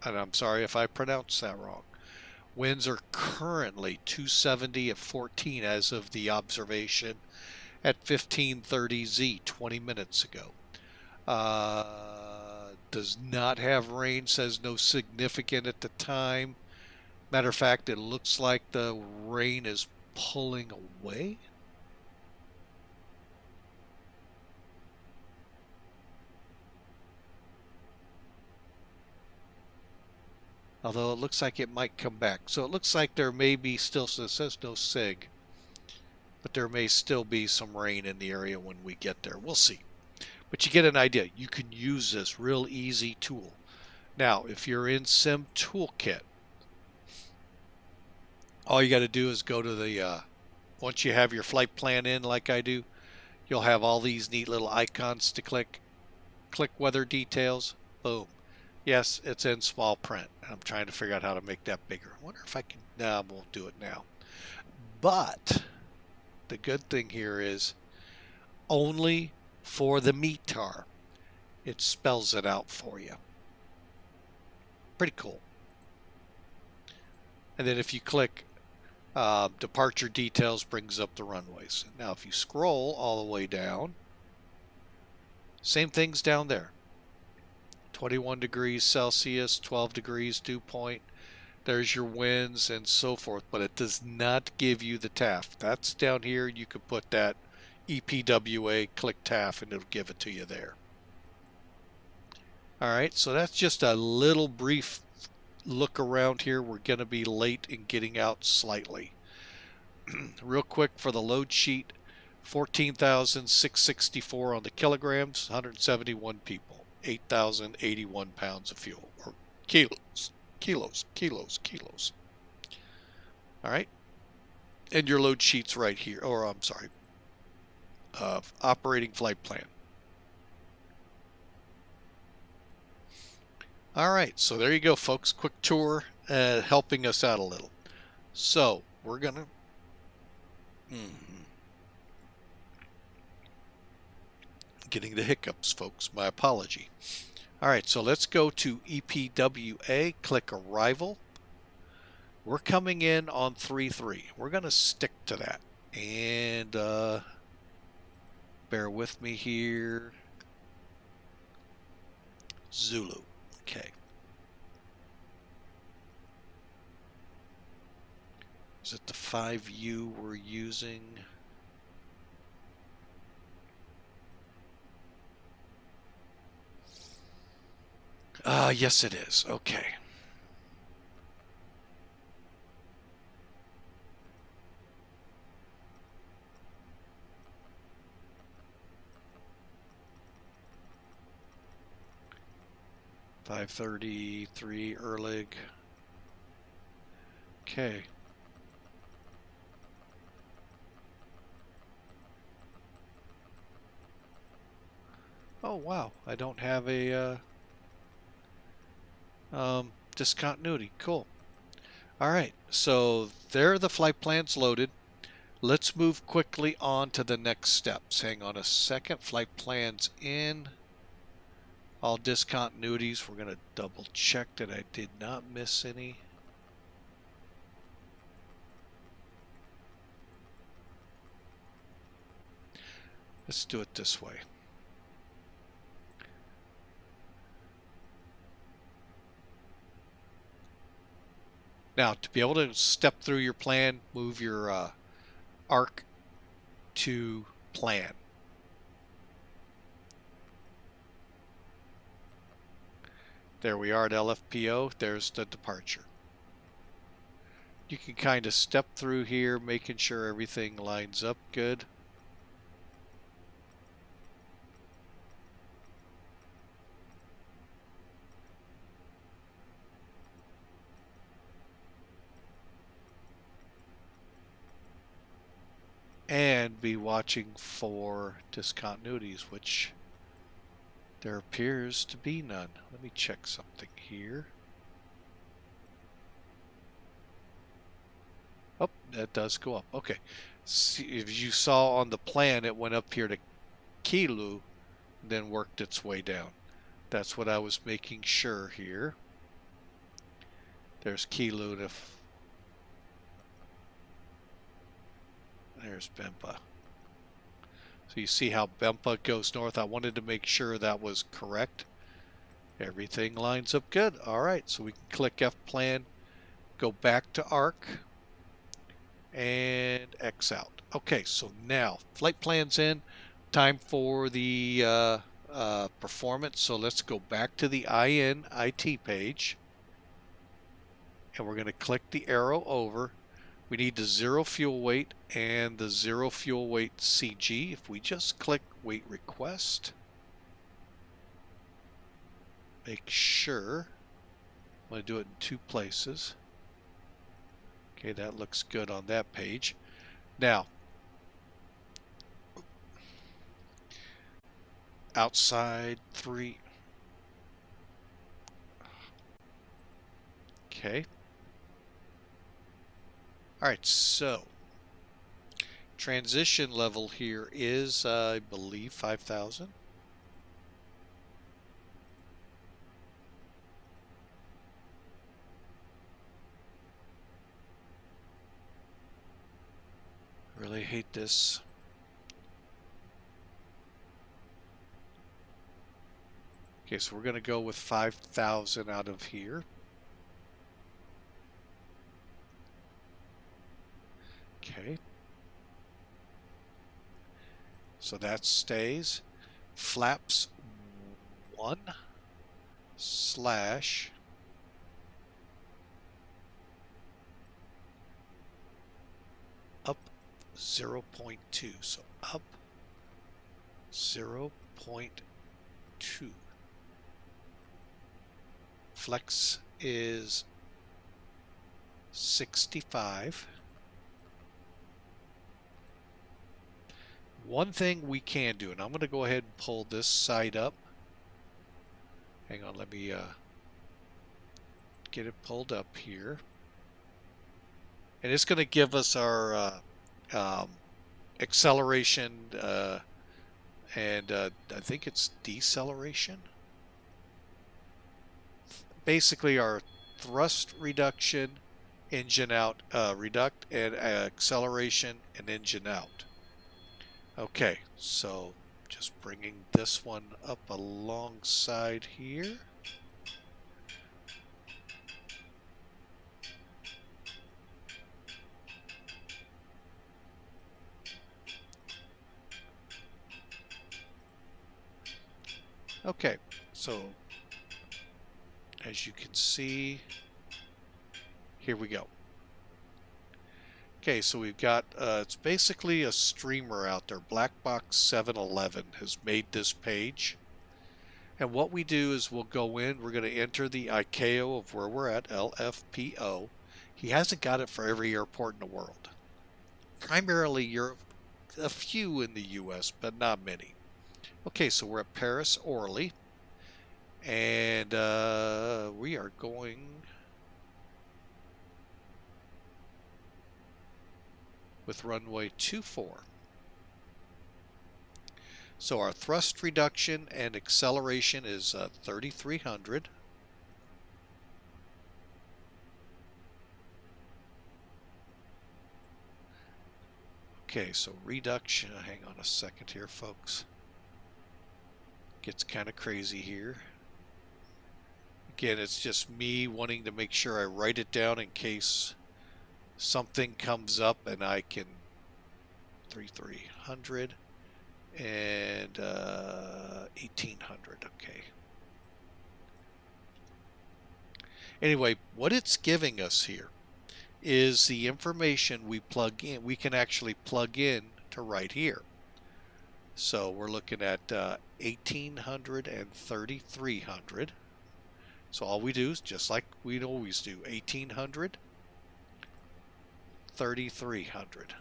And I'm sorry if I pronounced that wrong. Winds are currently 270 at 14 as of the observation at 1530 Z 20 minutes ago. Does not have rain, says no significant at the time. Matter of fact, it looks like the rain is pulling away. Although it looks like it might come back. So it looks like there may be still, so it says no SIG, but there may still be some rain in the area when we get there. We'll see. But you get an idea. You can use this real easy tool. Now, if you're in Sim Toolkit, all you got to do is go to the, once you have your flight plan in like I do, you'll have all these neat little icons to click. Click weather details, boom. Yes, it's in small print. I'm trying to figure out how to make that bigger. I wonder if I can, no, I won't do it now. But the good thing here is only for the METAR. It spells it out for you. Pretty cool. And then if you click departure details, brings up the runways. Now if you scroll all the way down, same things down there. 21 degrees Celsius, 12 degrees dew point. There's your winds and so forth, but it does not give you the TAF. That's down here. You could put that EPWA, click TAF, and it'll give it to you there. All right, so that's just a little brief look around here. We're going to be late in getting out slightly. Real quick for the load sheet, 14,664 on the kilograms, 171 people. 8,081 pounds of fuel, or kilos. All right, and your load sheet's right here, or I'm sorry, operating flight plan. All right, so there you go, folks. Quick tour, helping us out a little. So we're gonna. Getting the hiccups, folks. My apology. All right, so let's go to EPWA. Click Arrival. We're coming in on 3-3. We're going to stick to that. And bear with me here. Zulu. Okay. Is it the 5U we're using? Yes, it is. Okay. $533 Erlig. Okay. Oh wow, I don't have a discontinuity. Cool. All right, so there are the flight plans loaded. Let's move quickly on to the next steps. Hang on a second. Flight plans in. All discontinuities. We're going to double check that I did not miss any. Let's do it this way. Now, to be able to step through your plan, move your arc to plan. There we are at LFPO. There's the departure. You can kind of step through here, making sure everything lines up good. And be watching for discontinuities, which there appears to be none. Let me check something here. Oh, that does go up. Okay. See, if you saw on the plan, it went up here to Kilo, then worked its way down. That's what I was making sure here. There's Kilo. There's Bempa. So you see how Bempa goes north. I wanted to make sure that was correct. Everything lines up good. All right, so we can click F plan, go back to ARC, and X out. Okay, so now flight plan's in. Time for the performance. So let's go back to the INIT page, and we're going to click the arrow over. We need the 0 fuel weight and the 0 fuel weight CG. If we just click weight request, make sure, I'm going to do it in 2 places. Okay, that looks good on that page. Now, outside 3. Okay. All right, so transition level here is, I believe, 5,000. Really hate this. Okay, so we're going to go with 5,000 out of here. Okay. So that stays. Flaps 1 slash up 0.2. So up 0.2. Flex is 65. One thing we can do, and I'm going to go ahead and pull this side up. Hang on, let me get it pulled up here. And it's going to give us our acceleration and I think it's deceleration. Basically our thrust reduction, engine out, reduct, and acceleration and engine out. Okay, so just bringing this one up alongside here. Okay, so as you can see, here we go. Okay, so we've got, it's basically a streamer out there. Black Box 711 has made this page. And what we do is we'll go in, we're going to enter the ICAO of where we're at, LFPO. He hasn't got it for every airport in the world. Primarily Europe, a few in the US, but not many. Okay, so we're at Paris Orly. And we are going with runway 24. So our thrust reduction and acceleration is 3,300. Okay, so reduction, hang on a second here, folks. Gets kind of crazy here. Again, it's just me wanting to make sure I write it down in case something comes up and I can 3,300 and 1,800. Okay. Anyway, what it's giving us here is the information we plug in. We can actually plug in to right here. So we're looking at 1800 and 3300. So all we do is just like we'd always do, 1800, 3300.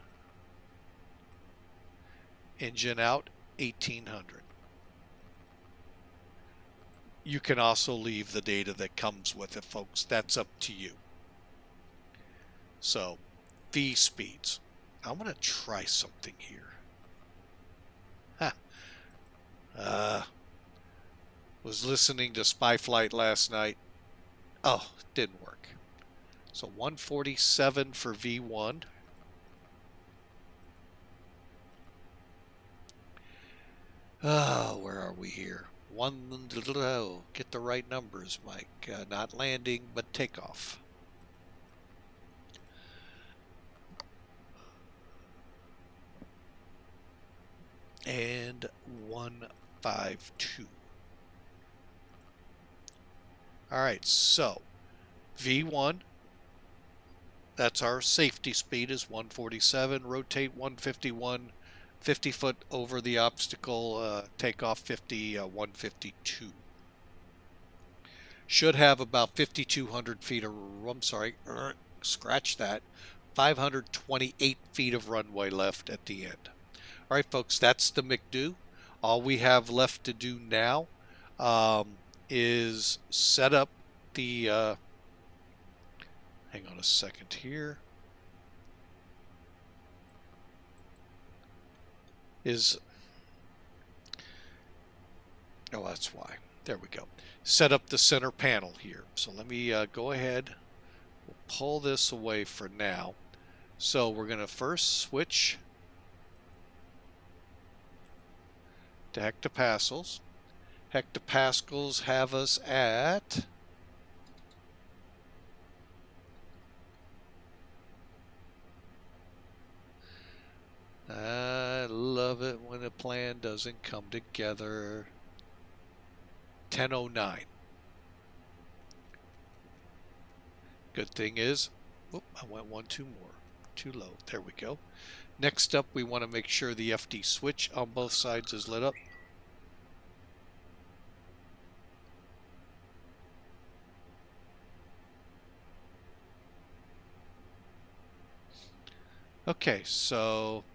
Engine out, 1800. You can also leave the data that comes with it, folks. That's up to you. So, V speeds. I'm going to try something here. Was listening to Spy Flight last night. Oh, it didn't work. So 147 for V1. Oh, where are we here? Get the right numbers, Mike. Not landing, but takeoff. And 152. All right, so V1, that's our safety speed, is 147. Rotate 151, 50 foot over the obstacle, takeoff 152. Should have about 5,200 feet of, I'm sorry, scratch that, 528 feet of runway left at the end. All right, folks, that's the MCDU. All we have left to do now is set up the, hang on a second here, oh, that's why. There we go. Set up the center panel here. So let me go ahead, we'll pull this away for now. So we're going to first switch to hectopascals. Hectopascals have us at I love it when a plan doesn't come together. 1009. Good thing is, whoop, I went one too low. There we go. Next up, we want to make sure the FD switch on both sides is lit up. Okay, so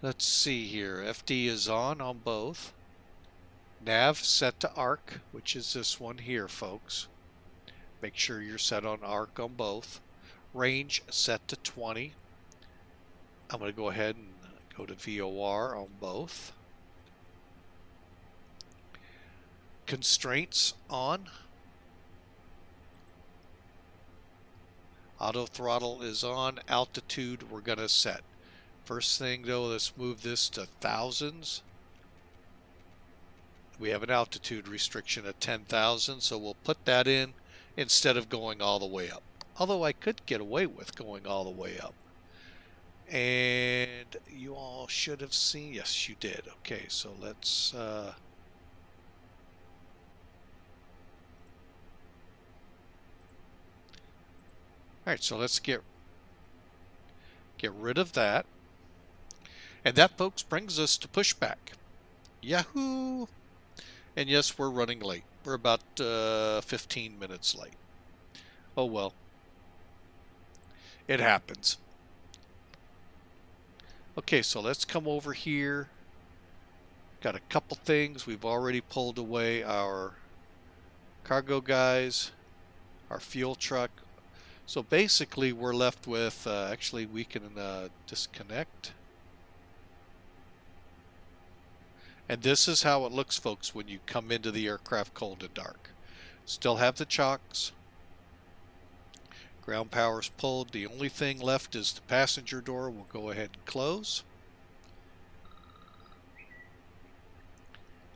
let's see here. FD is on both. Nav set to arc, which is this one here, folks. Make sure you're set on arc on both. Range set to 20. I'm going to go ahead and go to VOR on both. Constraints on. Auto throttle is on. Altitude we're going to set. First thing though, let's move this to thousands. We have an altitude restriction at 10,000, so we'll put that in instead of going all the way up. Although I could get away with going all the way up. And you all should have seen, yes you did. Okay, so let's all right, so let's get rid of that. And that, folks, brings us to pushback. Yahoo! And yes, we're running late. We're about 15 minutes late. Oh well. It happens. Okay, so let's come over here. Got a couple things. We've already pulled away our cargo guys, our fuel truck. So basically we're left with, actually we can disconnect. And this is how it looks, folks, when you come into the aircraft cold and dark. Still have the chocks. Ground power's pulled. The only thing left is the passenger door. We'll go ahead and close.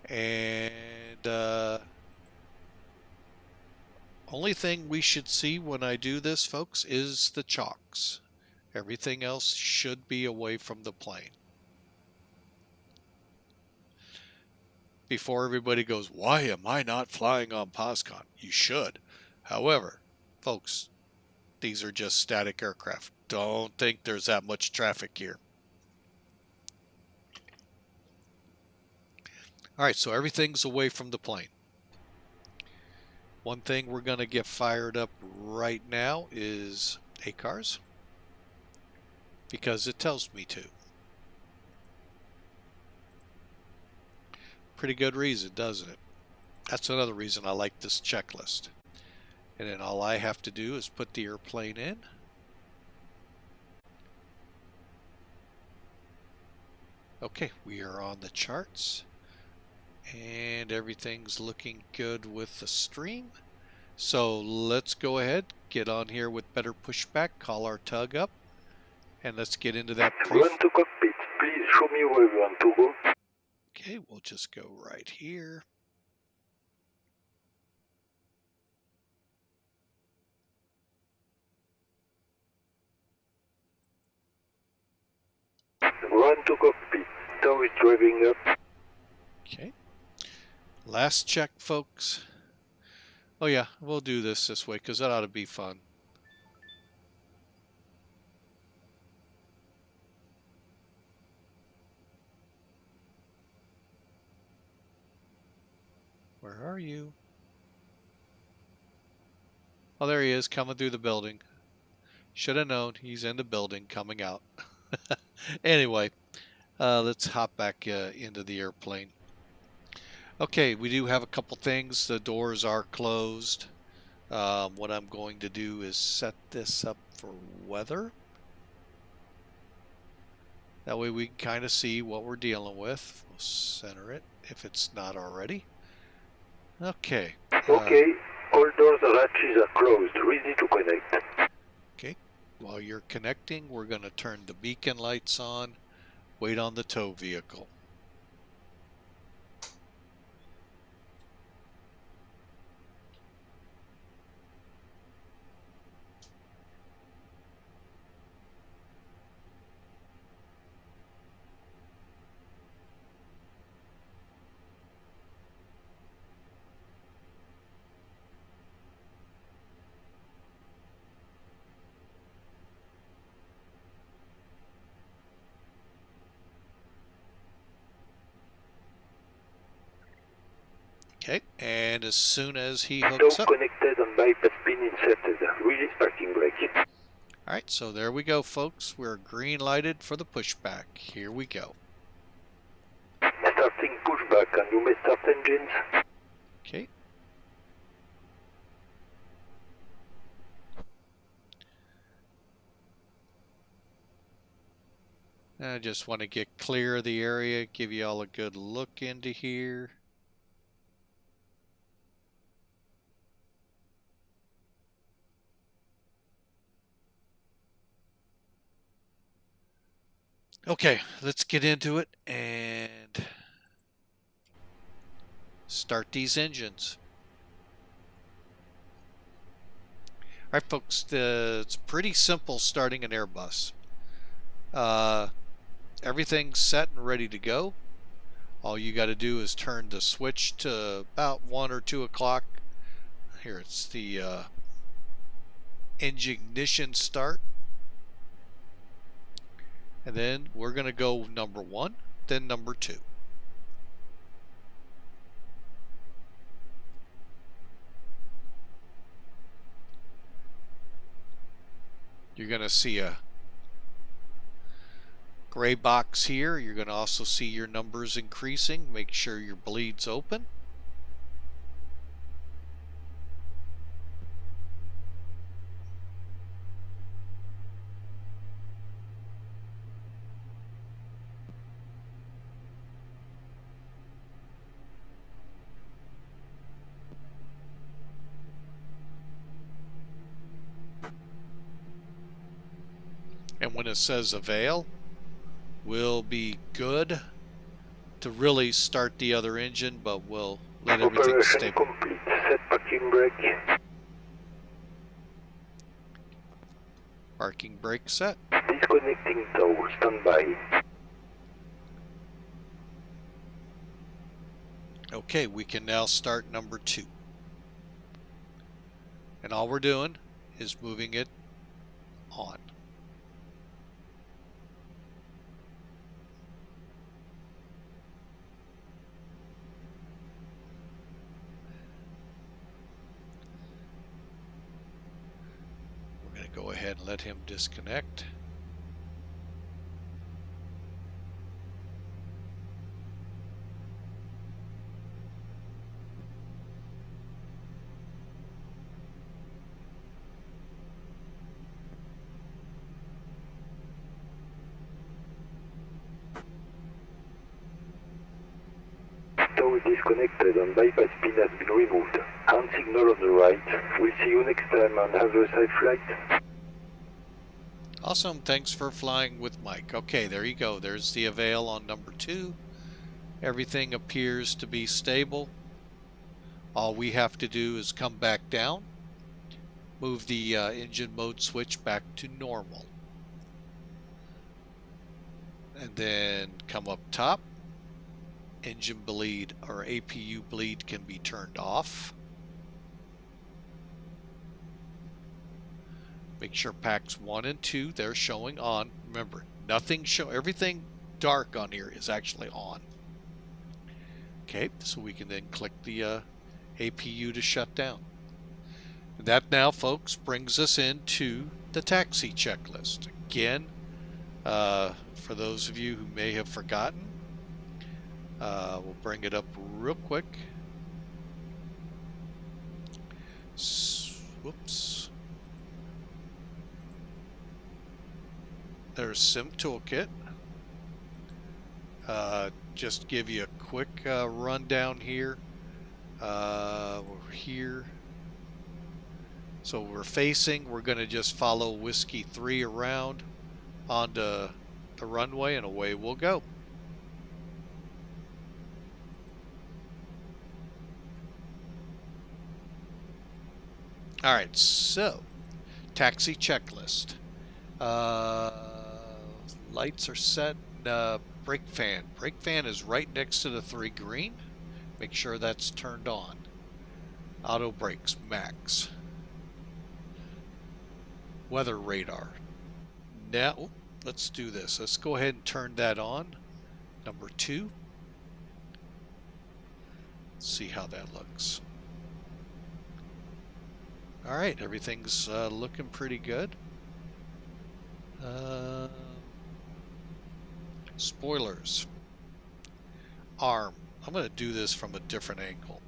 And only thing we should see when I do this, folks, is the chocks. Everything else should be away from the plane. before everybody goes, why am I not flying on POSCON? You should. However, folks, these are just static aircraft. Don't think there's that much traffic here. All right, so everything's away from the plane. One thing we're going to get fired up right now is ACARS, because it tells me to. Pretty good reason, doesn't it? That's another reason I like this checklist. And then all I have to do is put the airplane in. Okay, we are on the charts. And everything's looking good with the stream. So let's go ahead, get on here with better pushback, call our tug up, and let's get into that Run to cockpit. Please show me where you want to go. Okay, we'll just go right here. Run to cockpit. Tow is driving up. Okay. Last check, folks. Oh yeah, we'll do this way because that ought to be fun. Where are you? Oh, there he is, coming through the building. Should have known he's in the building coming out. Anyway, let's hop back into the airplane. Okay, we do have a couple things. The doors are closed. What I'm going to do is set this up for weather. That way we can kind of see what we're dealing with. We'll center it if it's not already. Okay. Okay, all doors and hatches are closed, ready to connect. Okay, while you're connecting, we're going to turn the beacon lights on, wait on the tow vehicle. Okay, and as soon as he hooks up. Connected and bypass pin inserted. Release parking brake. Alright, so there we go, folks. We're green lighted for the pushback. Here we go. Starting pushback, and you may start engines. Okay. I just want to get clear of the area, give you all a good look into here. Okay, let's get into it and start these engines. All right, folks, it's pretty simple starting an Airbus. Everything's set and ready to go. All you got to do is turn the switch to about 1 or 2 o'clock. Here, it's the engine ignition start. And then we're going to go number 1, then number 2. You're going to see a gray box here. You're going to also see your numbers increasing. Make sure your bleed's open. And when it says avail, we'll be good to really start the other engine, but we'll let everything stay. Operation complete. Set parking brake. Parking brake set. Disconnecting tow. Stand by. Okay, we can now start number 2. And all we're doing is moving it on. We're going to go ahead and let him disconnect. Tow is disconnected and bypass pin has been removed. Hand signal on the right. We'll see you next time and have a safe flight. Awesome, thanks for flying with Mike. Okay, there you go. There's the avail on number 2. Everything appears to be stable. All we have to do is come back down, move the engine mode switch back to normal, and then come up top. Engine bleed or APU bleed can be turned off. Make sure packs 1 and 2, they're showing on. Remember, everything dark on here is actually on. Okay, so we can then click the APU to shut down. And that now, folks, brings us into the taxi checklist. Again, for those of you who may have forgotten, we'll bring it up real quick. Whoops. There's Sim Toolkit. Just give you a quick rundown here. We're here. So we're going to just follow Whiskey 3 around onto the runway and away we'll go. Alright, so taxi checklist. Lights are set. Brake fan. Brake fan is right next to the 3 green. Make sure that's turned on. Auto brakes, max. Weather radar. Now, let's do this. Let's go ahead and turn that on. Number 2. Let's see how that looks. Alright, everything's looking pretty good. Spoilers. Arm. I'm going to do this from a different angle.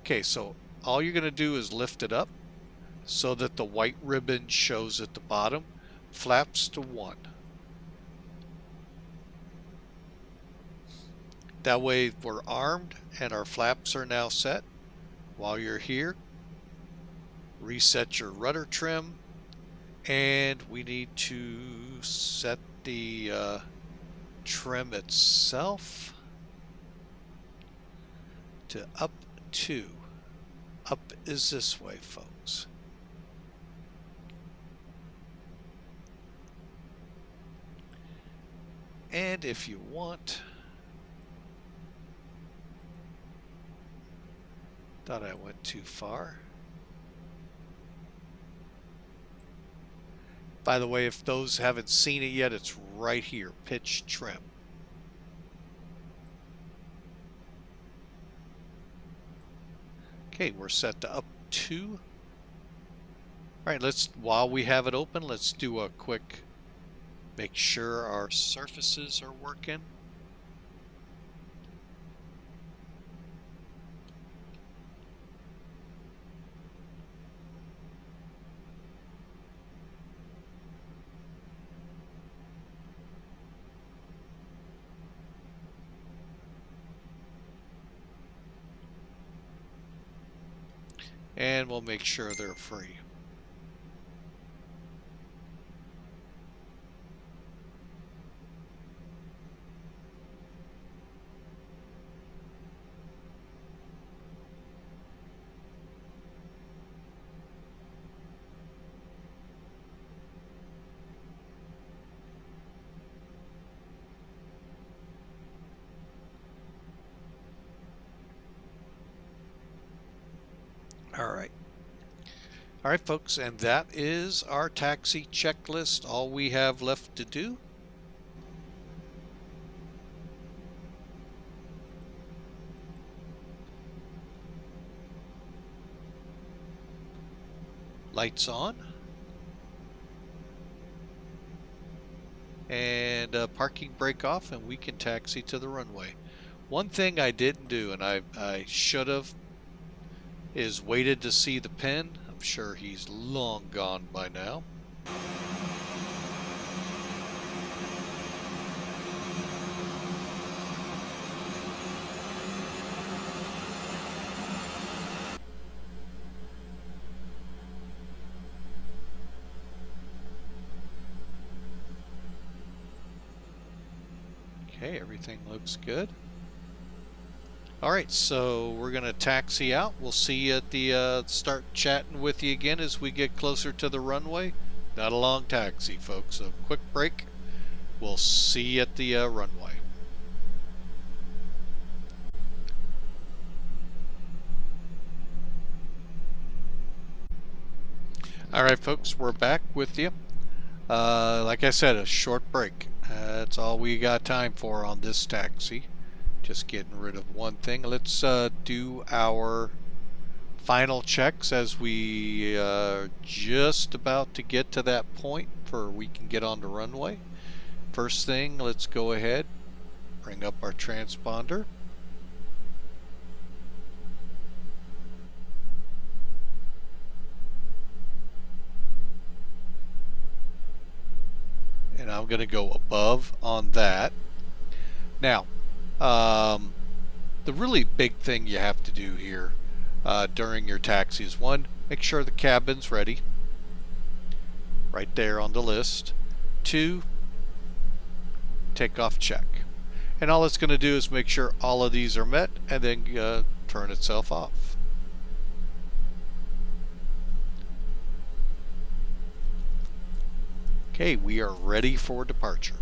Okay, so all you're going to do is lift it up so that the white ribbon shows at the bottom. Flaps to 1. That way we're armed and our flaps are now set. While you're here, reset your rudder trim, and we need to set the trim itself to up 2. Up is this way, folks. And if you want, thought I went too far. By the way, if those haven't seen it yet, it's right here, pitch trim. Okay, we're set to up 2. All right, while we have it open, let's do a quick, make sure our surfaces are working. And we'll make sure they're free. All right, folks, and that is our taxi checklist. All we have left to do. Lights on. And parking brake off, and we can taxi to the runway. One thing I didn't do, and I should have, is waited to see the pin. I'm sure he's long gone by now. Okay, everything looks good. All right, so we're gonna taxi out. We'll see you at the start chatting with you again as we get closer to the runway. Not a long taxi, folks, so quick break. We'll see you at the runway. All right, folks, we're back with you. Like I said, a short break. That's all we got time for on this taxi. Just getting rid of one thing. Let's do our final checks as we are just about to get to that point for we can get on the runway. First thing, let's go ahead, bring up our transponder. And I'm going to go above on that. Now, the really big thing you have to do here during your taxi is, one, make sure the cabin's ready. Right there on the list. 2, takeoff check. And all it's going to do is make sure all of these are met and then turn itself off. Okay, we are ready for departure.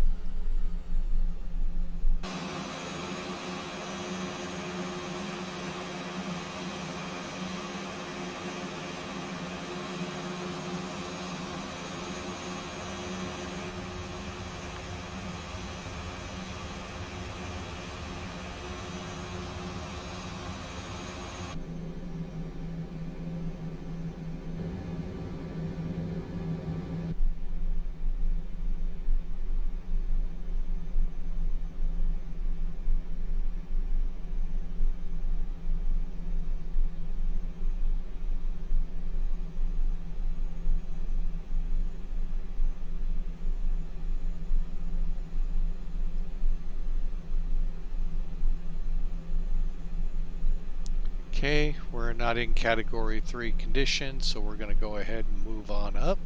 Okay, we're not in category 3 condition, so we're going to go ahead and move on up.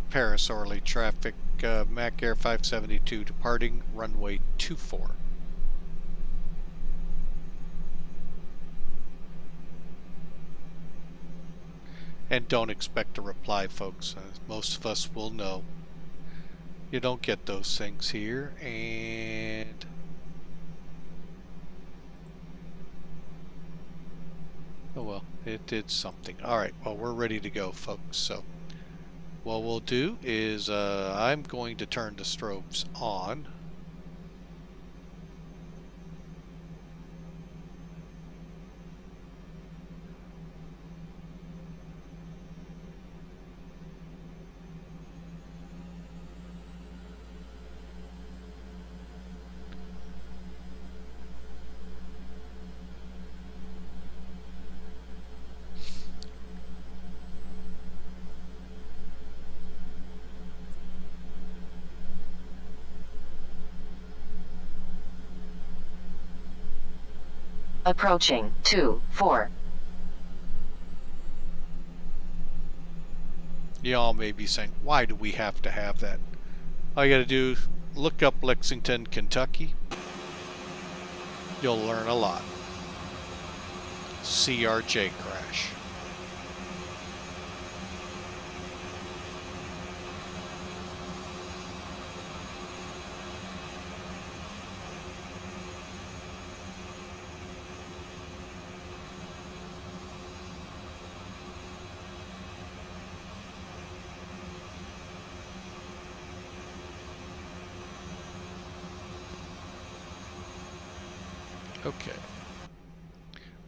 Paris Orly traffic, MACAIR 572 departing runway 24. And don't expect a reply, folks. Most of us will know. You don't get those things here, and oh well, it did something. Alright, well, we're ready to go, folks. So what we'll do is I'm going to turn the strobes on. Approaching 2-4. Y'all may be saying, why do we have to have that? All you gotta do, look up Lexington, Kentucky. You'll learn a lot. CRJ crash. Okay.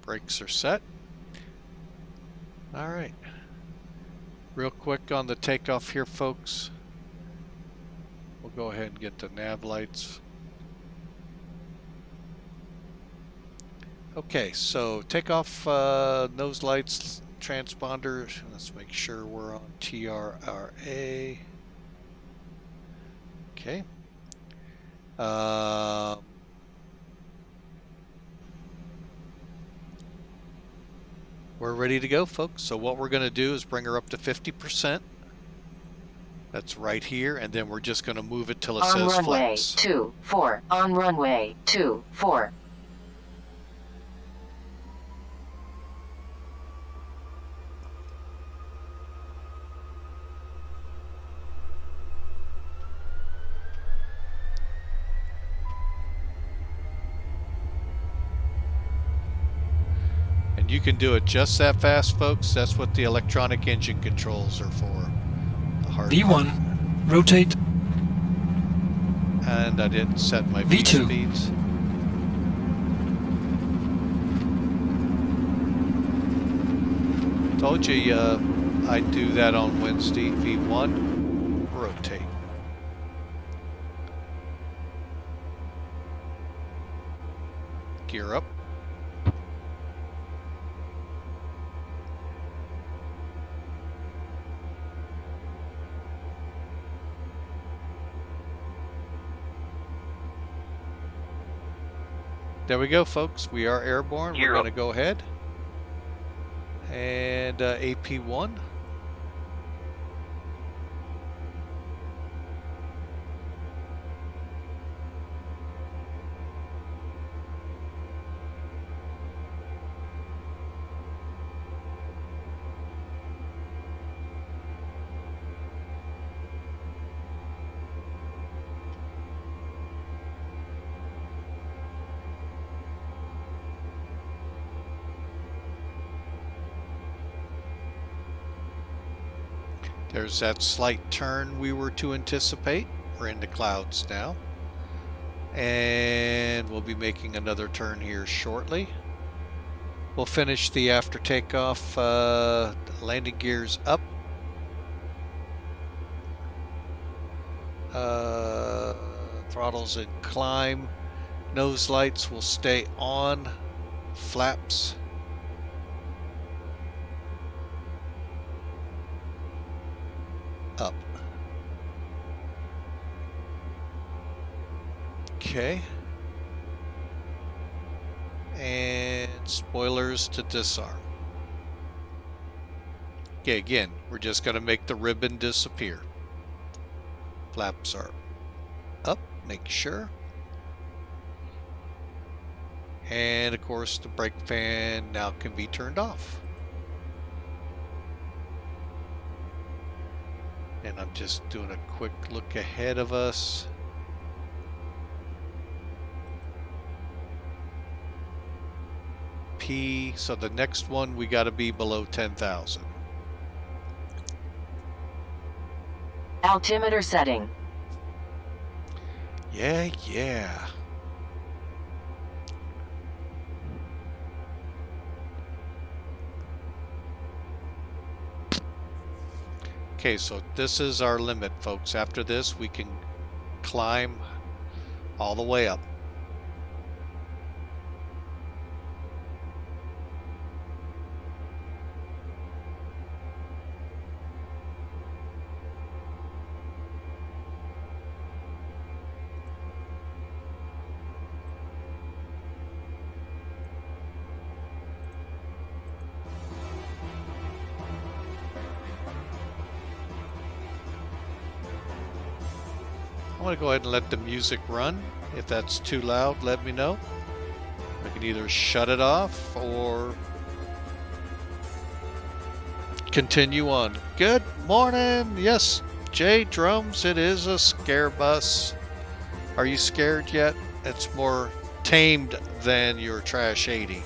Brakes are set. All right. Real quick on the takeoff here, folks. We'll go ahead and get the nav lights. Okay, so takeoff nose lights, transponder. Let's make sure we're on TRRA. Okay. We're ready to go, folks. So what we're going to do is bring her up to 50%. That's right here, and then we're just going to move it till it On says runway flaps. 24. On runway 24. And you can do it just that fast, folks. That's what the electronic engine controls are for. The hard V1, part. rotate. And I didn't set my V2. speeds. Told you I'd do that on Wednesday. V1, rotate. Gear up. There we go, folks. We are airborne. We're going to go ahead. And AP1. There's that slight turn we were to anticipate. We're in the clouds now. And we'll be making another turn here shortly. We'll finish the after takeoff landing gears up. Throttles in climb. Nose lights will stay on. Flaps. Up. Okay. And spoilers to disarm. Okay, again, we're just going to make the ribbon disappear. Flaps are up, make sure. And of course, the brake fan now can be turned off. And I'm just doing a quick look ahead of us. P, so the next one we got to be below 10,000. Altimeter setting. Yeah. Okay, so this is our limit, folks. After this, we can climb all the way up. I'm going to go ahead and let the music run. If that's too loud, let me know. I can either shut it off or continue on. Good morning. Yes, Jay Drums, it is a scare bus. Are you scared yet? It's more tamed than your Trash 80.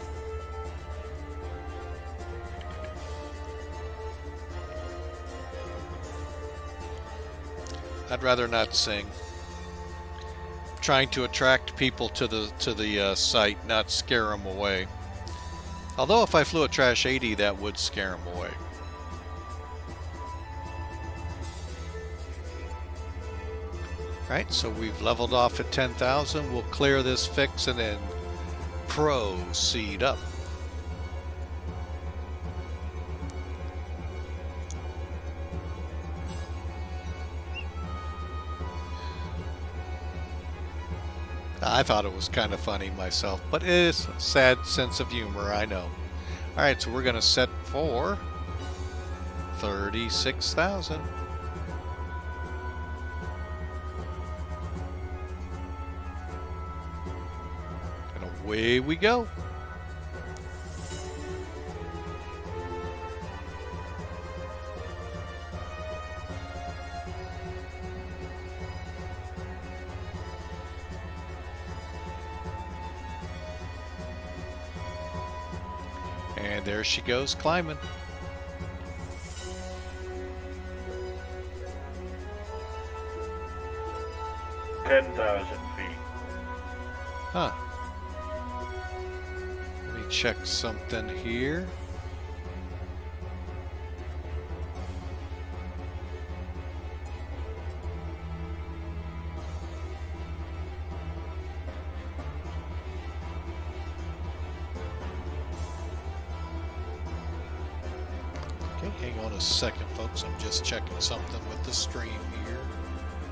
I'd rather not sing. trying to attract people to the site, not scare them away. Although if I flew a Trash 80, that would scare them away. Right, so we've leveled off at 10,000. We'll clear this fix and then proceed up. I thought it was kind of funny myself, but it is a sad sense of humor, I know. Alright, so we're going to set for 36,000. And away we go. And there she goes climbing. $10,000 feet. Huh. Let me check something here. Okay, hang on a second, folks. I'm just checking something with the stream here.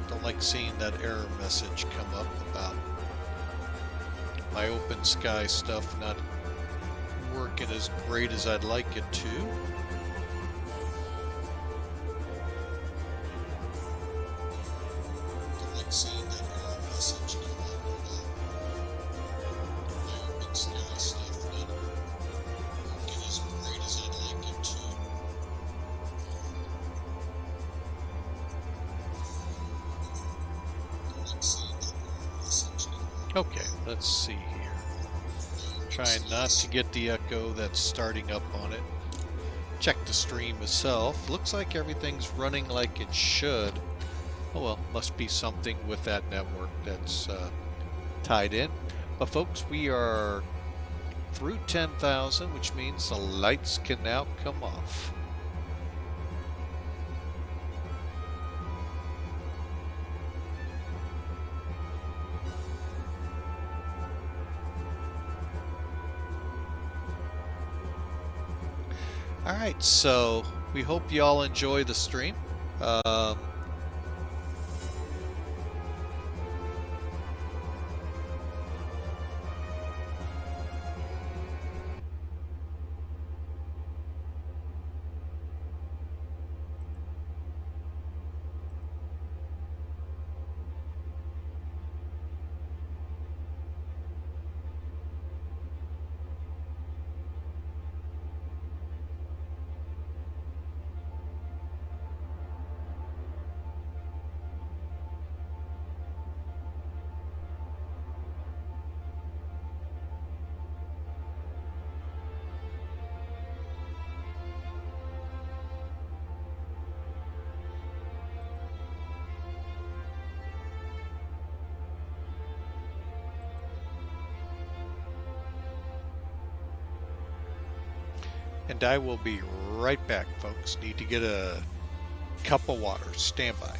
Don't like seeing that error message come up about my open sky stuff not working as great as I'd like it to. Don't like seeing that error message come up about my open sky stuff not working as great as I'd like it to. Okay, let's see here. Trying not to get the echo that's starting up on it. Check the stream itself. Looks like everything's running like it should. Oh well, must be something with that network that's tied in. But folks, we are through 10,000, which means the lights can now come off. Alright, so we hope you all enjoy the stream. And I will be right back, folks. Need to get a cup of water. Stand by.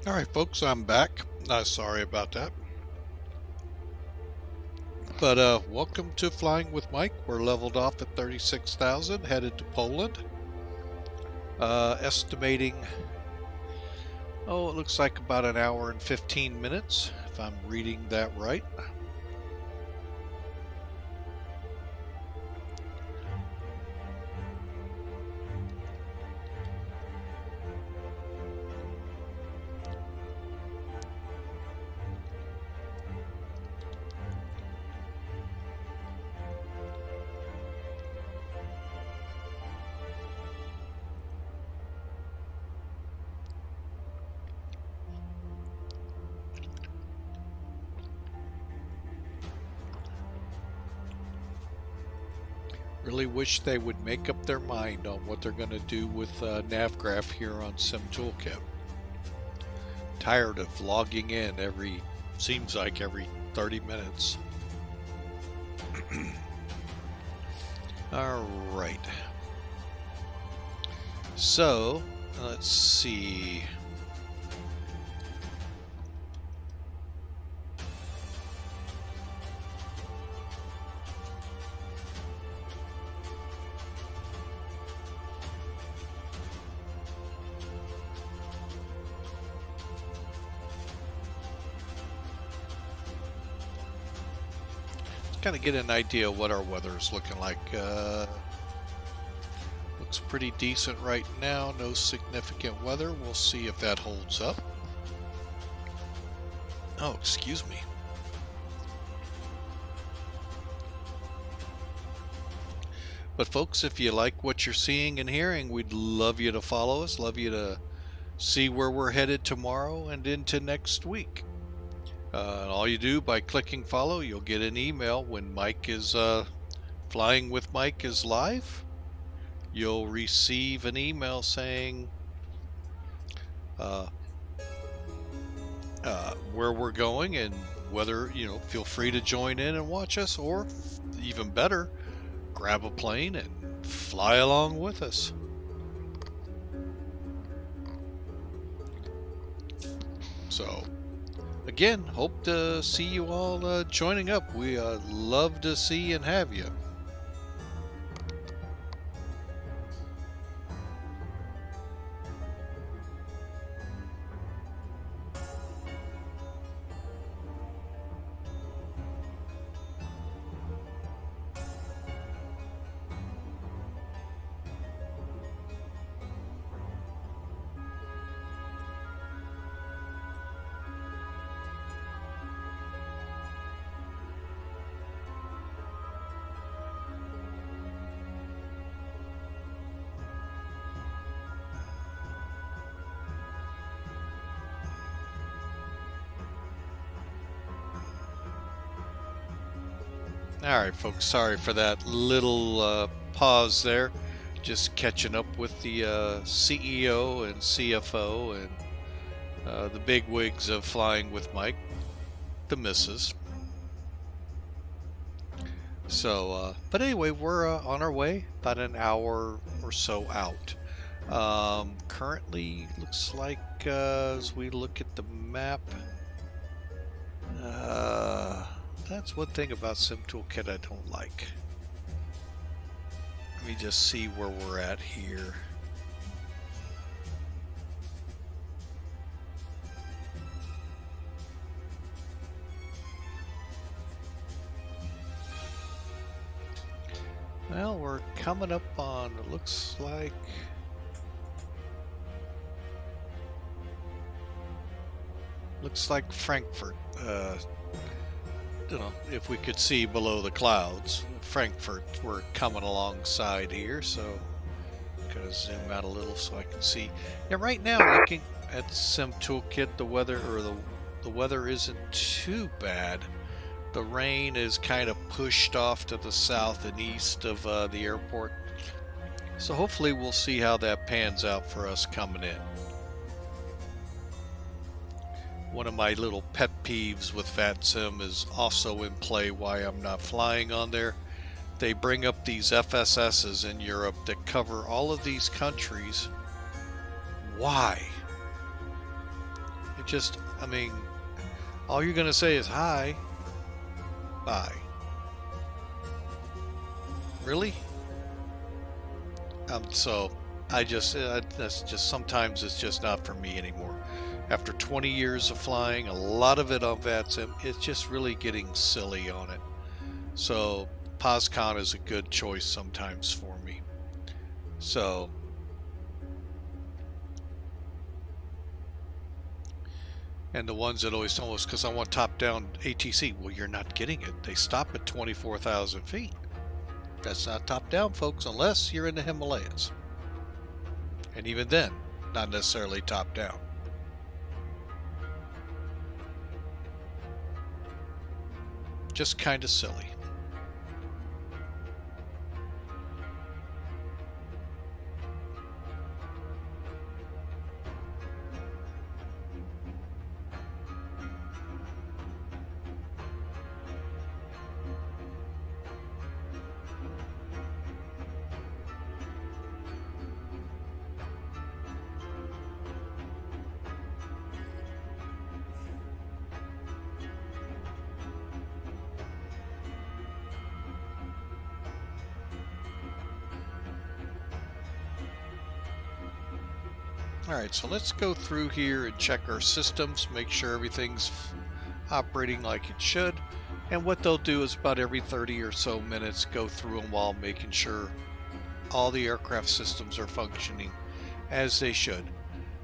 All right, folks, I'm back. Sorry about that. But welcome to Flying with Mike. We're leveled off at 36,000, headed to Poland. Estimating, it looks like about an hour and 15 minutes, if I'm reading that right. Really wish they would make up their mind on what they're going to do with NavGraph here on SimToolkit. Tired of logging in seems like every 30 minutes. All right. So, let's see. Kind of get an idea of what our weather is looking like. Looks pretty decent right now. No significant weather. We'll see if that holds up. Oh, excuse me. But folks, if you like what you're seeing and hearing, we'd love you to follow us. Love you to see where we're headed tomorrow and into next week. And all you do by clicking follow, you'll get an email when Mike is Flying with Mike is live. You'll receive an email saying where we're going and whether, feel free to join in and watch us, or even better, grab a plane and fly along with us. So, again, hope to see you all joining up. We love to see and have you. All right, folks, sorry for that little pause there. Just catching up with the CEO and CFO and the bigwigs of Flying with Mike, the missus. So, but anyway, we're on our way, about an hour or so out. Currently, looks like as we look at the map, that's one thing about SimToolkit I don't like. Let me just see where we're at here. Well, we're coming up on, it looks like, Frankfurt. If we could see below the clouds, Frankfurt, we're coming alongside here, so I'm gonna zoom out a little so I can see. Yeah, right now, looking at SimToolkit, the weather isn't too bad. The rain is kind of pushed off to the south and east of the airport, so hopefully we'll see how that pans out for us coming in. One of my little pet peeves with VATSIM is also in play why I'm not flying on there. They bring up these FSSs in Europe that cover all of these countries. Why? It Just, I mean, all you're going to say is hi, bye. Really? So I just, that's just, sometimes it's just not for me anymore. After 20 years of flying, a lot of it on VATSIM, it's just really getting silly on it. So POSCON is a good choice sometimes for me. So and the ones that always tell us, because I want top-down ATC, well, you're not getting it. They stop at 24,000 feet. That's not top-down, folks, unless you're in the Himalayas. And even then, not necessarily top-down. Just kind of silly. Alright, so let's go through here and check our systems, make sure everything's operating like it should. And what they'll do is about every 30 or so minutes go through them while making sure all the aircraft systems are functioning as they should.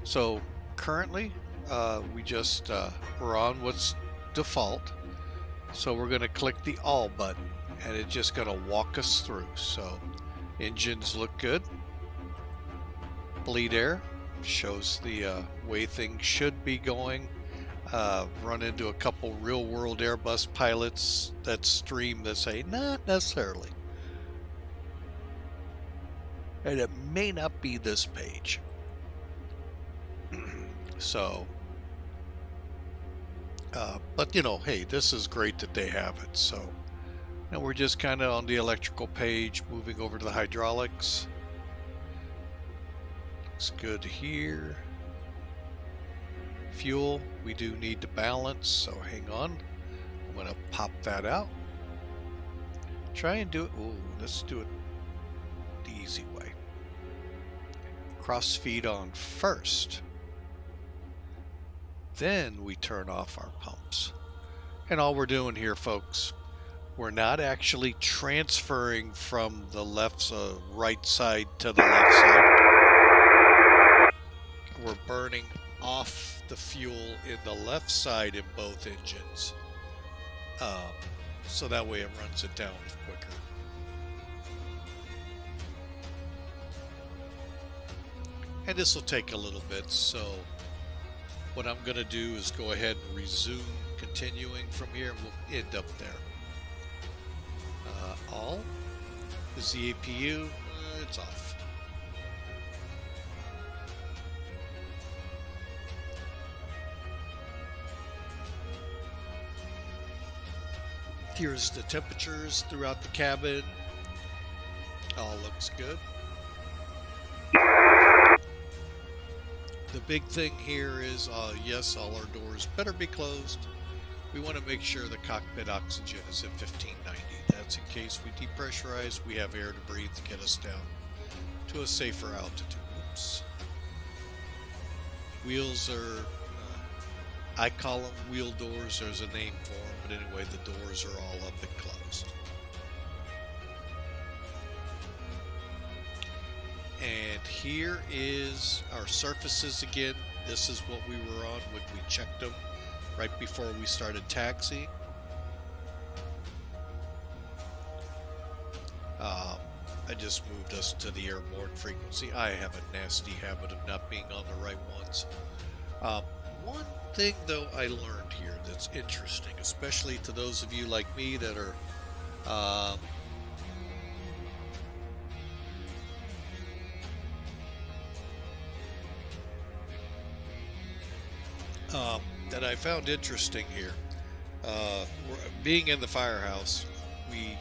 So currently we're on what's default. So we're going to click the all button and it's just going to walk us through. So engines look good. Bleed air shows the way things should be going. Run into a couple real world Airbus pilots that stream that say not necessarily. And it may not be this page. So but you know, hey, this is great that they have it. So now we're just kind of on the electrical page, moving over to the hydraulics. Looks good here. Fuel, we do need to balance, so hang on. I'm going to pop that out. Try and do it. Oh, let's do it the easy way. Cross feed on first. Then we turn off our pumps. And all we're doing here, folks, we're not actually transferring from the right side to the left side. We're burning off the fuel in the left side in both engines, so that way it runs it down quicker. And this will take a little bit, so what I'm going to do is go ahead and resume continuing from here, and we'll end up there. All is the APU, it's off. Here's the temperatures throughout the cabin. All looks good. The big thing here is, yes, all our doors better be closed. We want to make sure the cockpit oxygen is at 1590. That's in case we depressurize, we have air to breathe to get us down to a safer altitude. Oops. Wheels are, I call them wheel doors, there's a name for them, but anyway, the doors are all up and closed. And here is our surfaces again. This is what we were on when we checked them right before we started taxiing. I just moved us to the airborne frequency. I have a nasty habit of not being on the right ones. One thing though I learned here that's interesting, especially to those of you like me that are that I found interesting here, being in the firehouse, we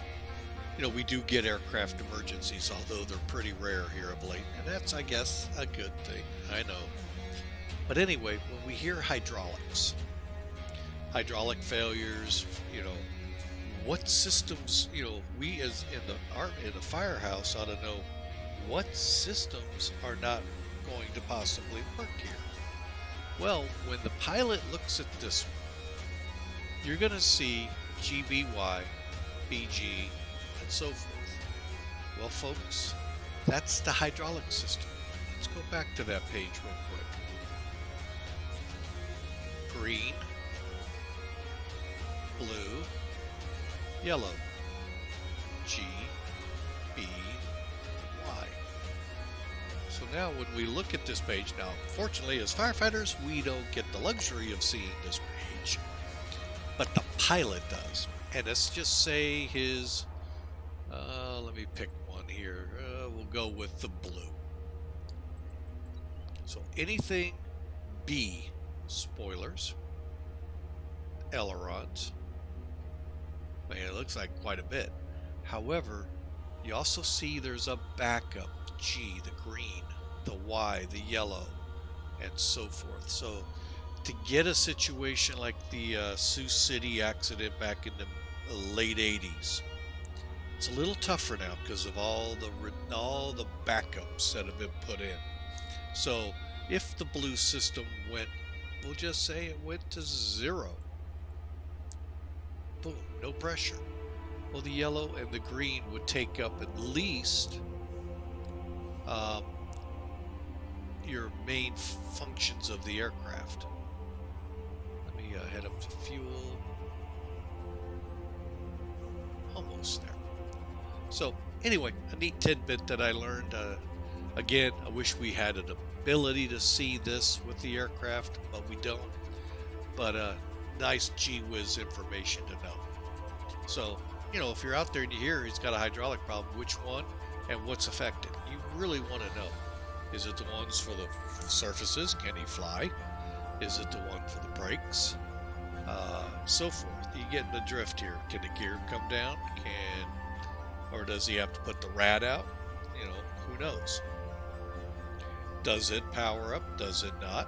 do get aircraft emergencies, although they're pretty rare here of late, and that's, I guess, a good thing. I know. But anyway, when we hear hydraulics, hydraulic failures, what systems, we as in the firehouse ought to know what systems are not going to possibly work here. Well, when the pilot looks at this one, you're going to see GBY, BG, and so forth. Well, folks, that's the hydraulic system. Let's go back to that page real quick. Green, blue, yellow, G, B, Y. So now when we look at this page, now fortunately as firefighters we don't get the luxury of seeing this page, but the pilot does. And let's just say his, let me pick one here, we'll go with the blue. So anything B, spoilers, ailerons, man, it looks like quite a bit. However, you also see there's a backup G, the green, the Y, the yellow, and so forth. So to get a situation like the Sioux City accident back in the late 80s, it's a little tougher now because of all the backups that have been put in. So if the blue system went, we'll just say it went to 0. Boom, no pressure. Well, the yellow and the green would take up at least your main functions of the aircraft. Let me head up to fuel. Almost there. So anyway, a neat tidbit that I learned. Again, I wish we had an ability to see this with the aircraft, but we don't. But nice gee-whiz information to know. So, if you're out there and you hear he's got a hydraulic problem, which one and what's affected? You really want to know. Is it the ones for the surfaces? Can he fly? Is it the one for the brakes? So forth. You get the drift here. Can the gear come down? Or does he have to put the rad out? Who knows? Does it power up? Does it not?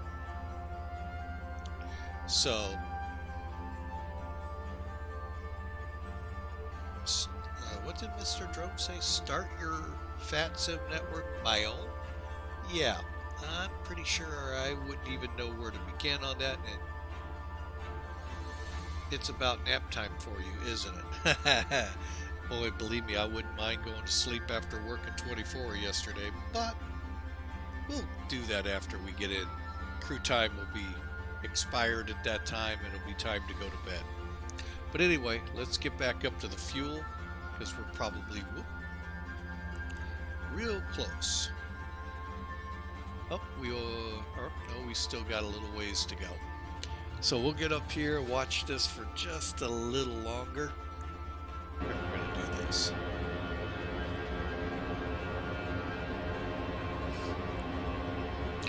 So, what did Mr. Drone say? Start your VATSIM network by own? Yeah, I'm pretty sure I wouldn't even know where to begin on that, and it's about nap time for you, isn't it? Boy, believe me, I wouldn't mind going to sleep after working 24 yesterday, but we'll do that after we get in. Crew time will be expired at that time, and it'll be time to go to bed. But anyway, let's get back up to the fuel, because we're probably real close. Oh, no, we still got a little ways to go. So we'll get up here, watch this for just a little longer. We're going to do this.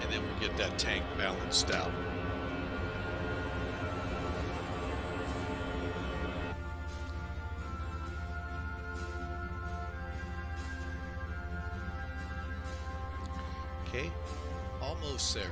And then we'll get that tank balanced out. Okay, almost there.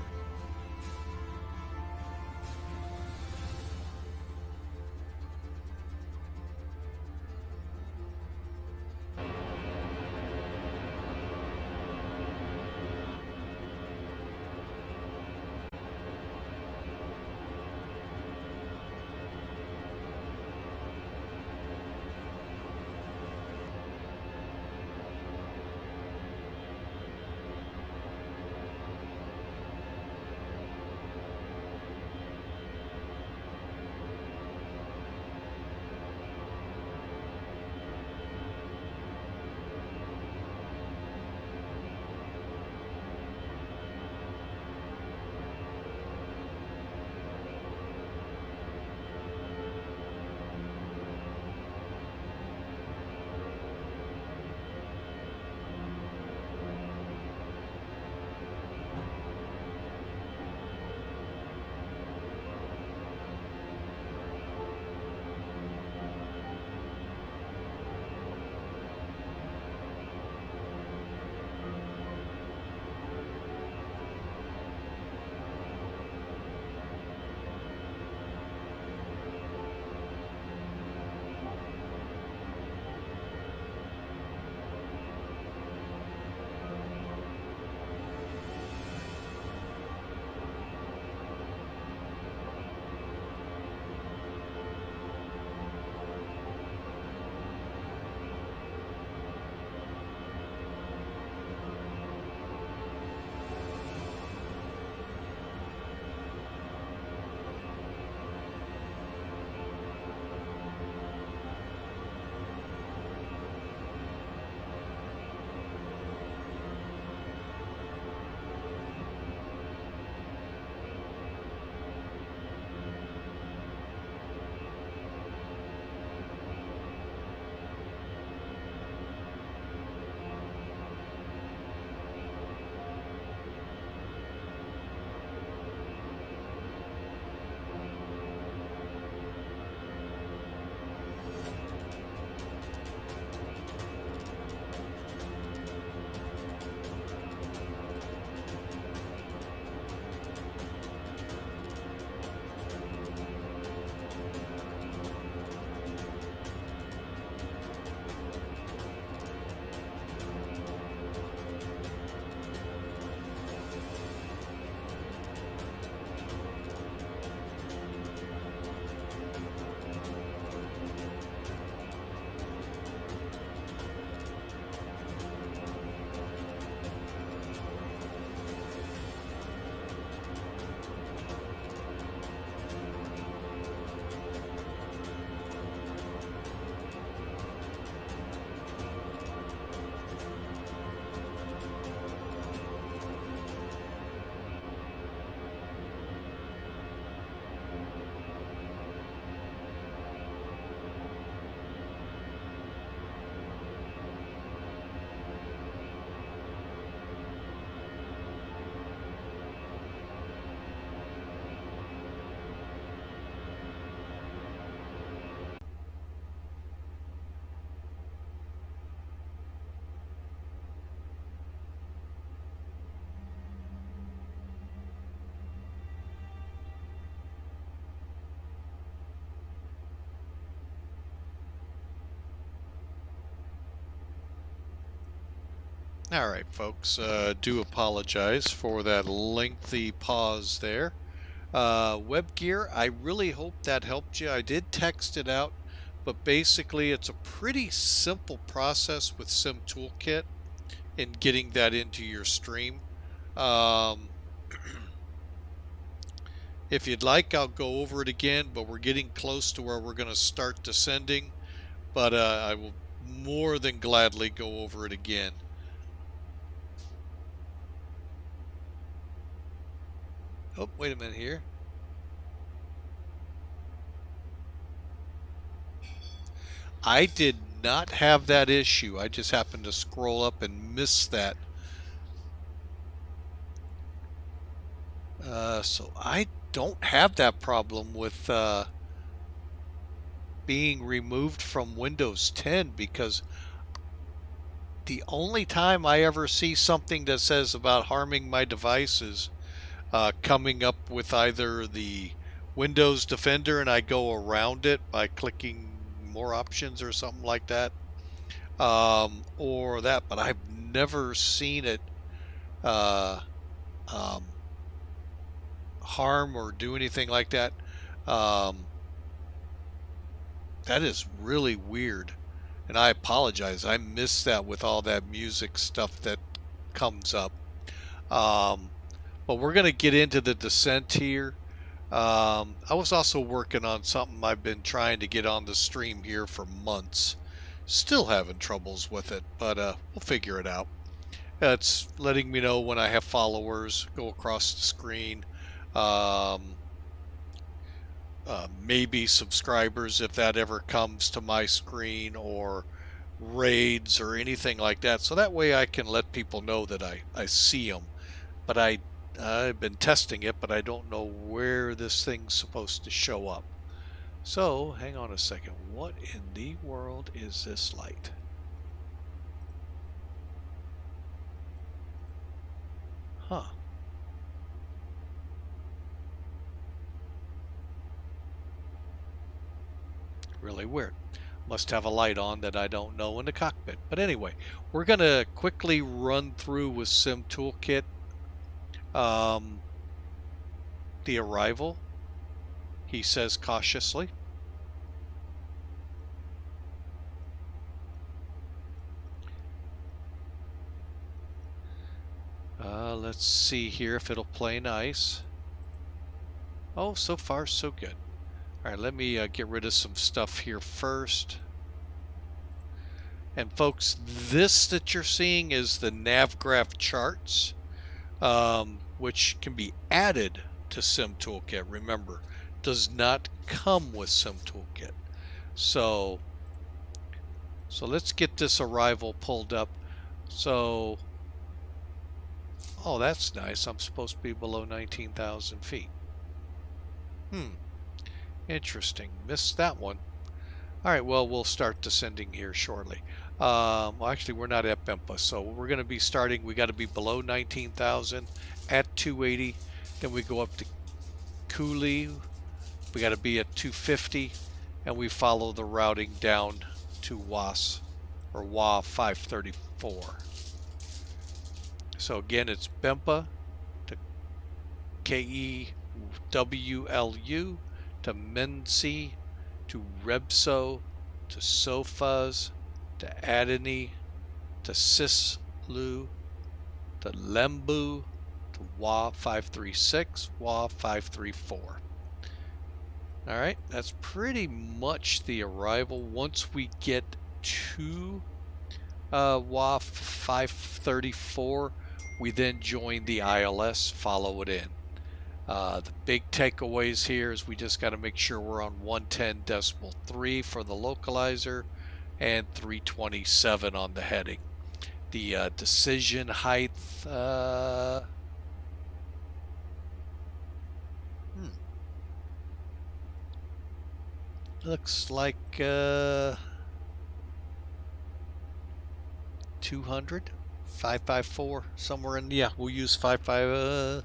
All right, folks, do apologize for that lengthy pause there. WebGear, I really hope that helped you. I did text it out, but basically it's a pretty simple process with Sim Toolkit in getting that into your stream. If you'd like, I'll go over it again, but we're getting close to where we're going to start descending, but I will more than gladly go over it again. Oh, wait a minute here. I did not have that issue. I just happened to scroll up and miss that. So I don't have that problem with being removed from Windows 10, because the only time I ever see something that says about harming my devices coming up with either the Windows Defender and I go around it by clicking more options or something like that, or that, but I've never seen it um, harm or do anything like that. That is really weird, and I apologize. I missed that with all that music stuff that comes up. But we're going to get into the descent here. I was also working on something I've been trying to get on the stream here for months. Still having troubles with it, but we'll figure it out. It's letting me know when I have followers go across the screen. Maybe subscribers if that ever comes to my screen, or raids or anything like that. So that way I can let people know that I see them. But I've been testing it, but I don't know where this thing's supposed to show up. So hang on a second. What in the world is this light? Huh. Really weird. Must have a light on that I don't know in the cockpit. But anyway, we're going to quickly run through with Sim Toolkit the arrival. He says cautiously. Let's see here if it'll play nice. Oh, so far so good. All right, let me get rid of some stuff here first. And folks, this that you're seeing is the NavGraph charts, which can be added to Sim Toolkit. Remember, does not come with Sim Toolkit. So let's get this arrival pulled up. So, oh, that's nice. I'm supposed to be below 19,000 feet. Interesting. Missed that one. All right, well, we'll start descending here shortly. Well, actually, we're not at BEMPA, so we're going to be starting. We got to be below 19,000 at 280. Then we go up to Cooley. We got to be at 250, and we follow the routing down to WAS or WA 534. So again, it's BEMPA to KEWLU to Mensi to Rebso to Sofas to Adani to Sislu to Lembu to WA 536, WA 534. All right, that's pretty much the arrival. Once we get to WA 534, we then join the ILS, follow it in. The big takeaways here is we just got to make sure we're on 110.3 for the localizer and 327 on the heading. The decision height, looks like 200, 554, somewhere in, yeah, we'll use 55.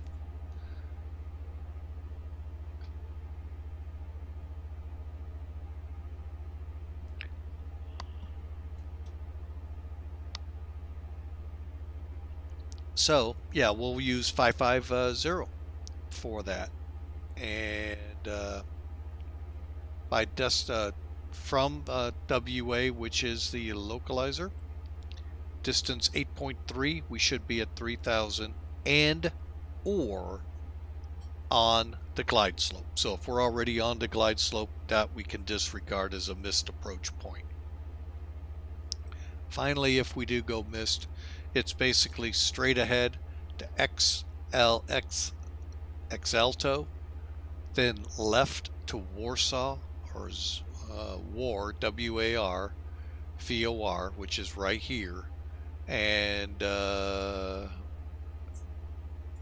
So yeah, we'll use 550 for that. And from WA, which is the localizer, distance 8.3, we should be at 3,000 and or on the glide slope. So if we're already on the glide slope, that we can disregard as a missed approach point. Finally, if we do go missed, it's basically straight ahead to XLTO, then left to Warsaw, or WAR, W-A-R, VOR, which is right here, and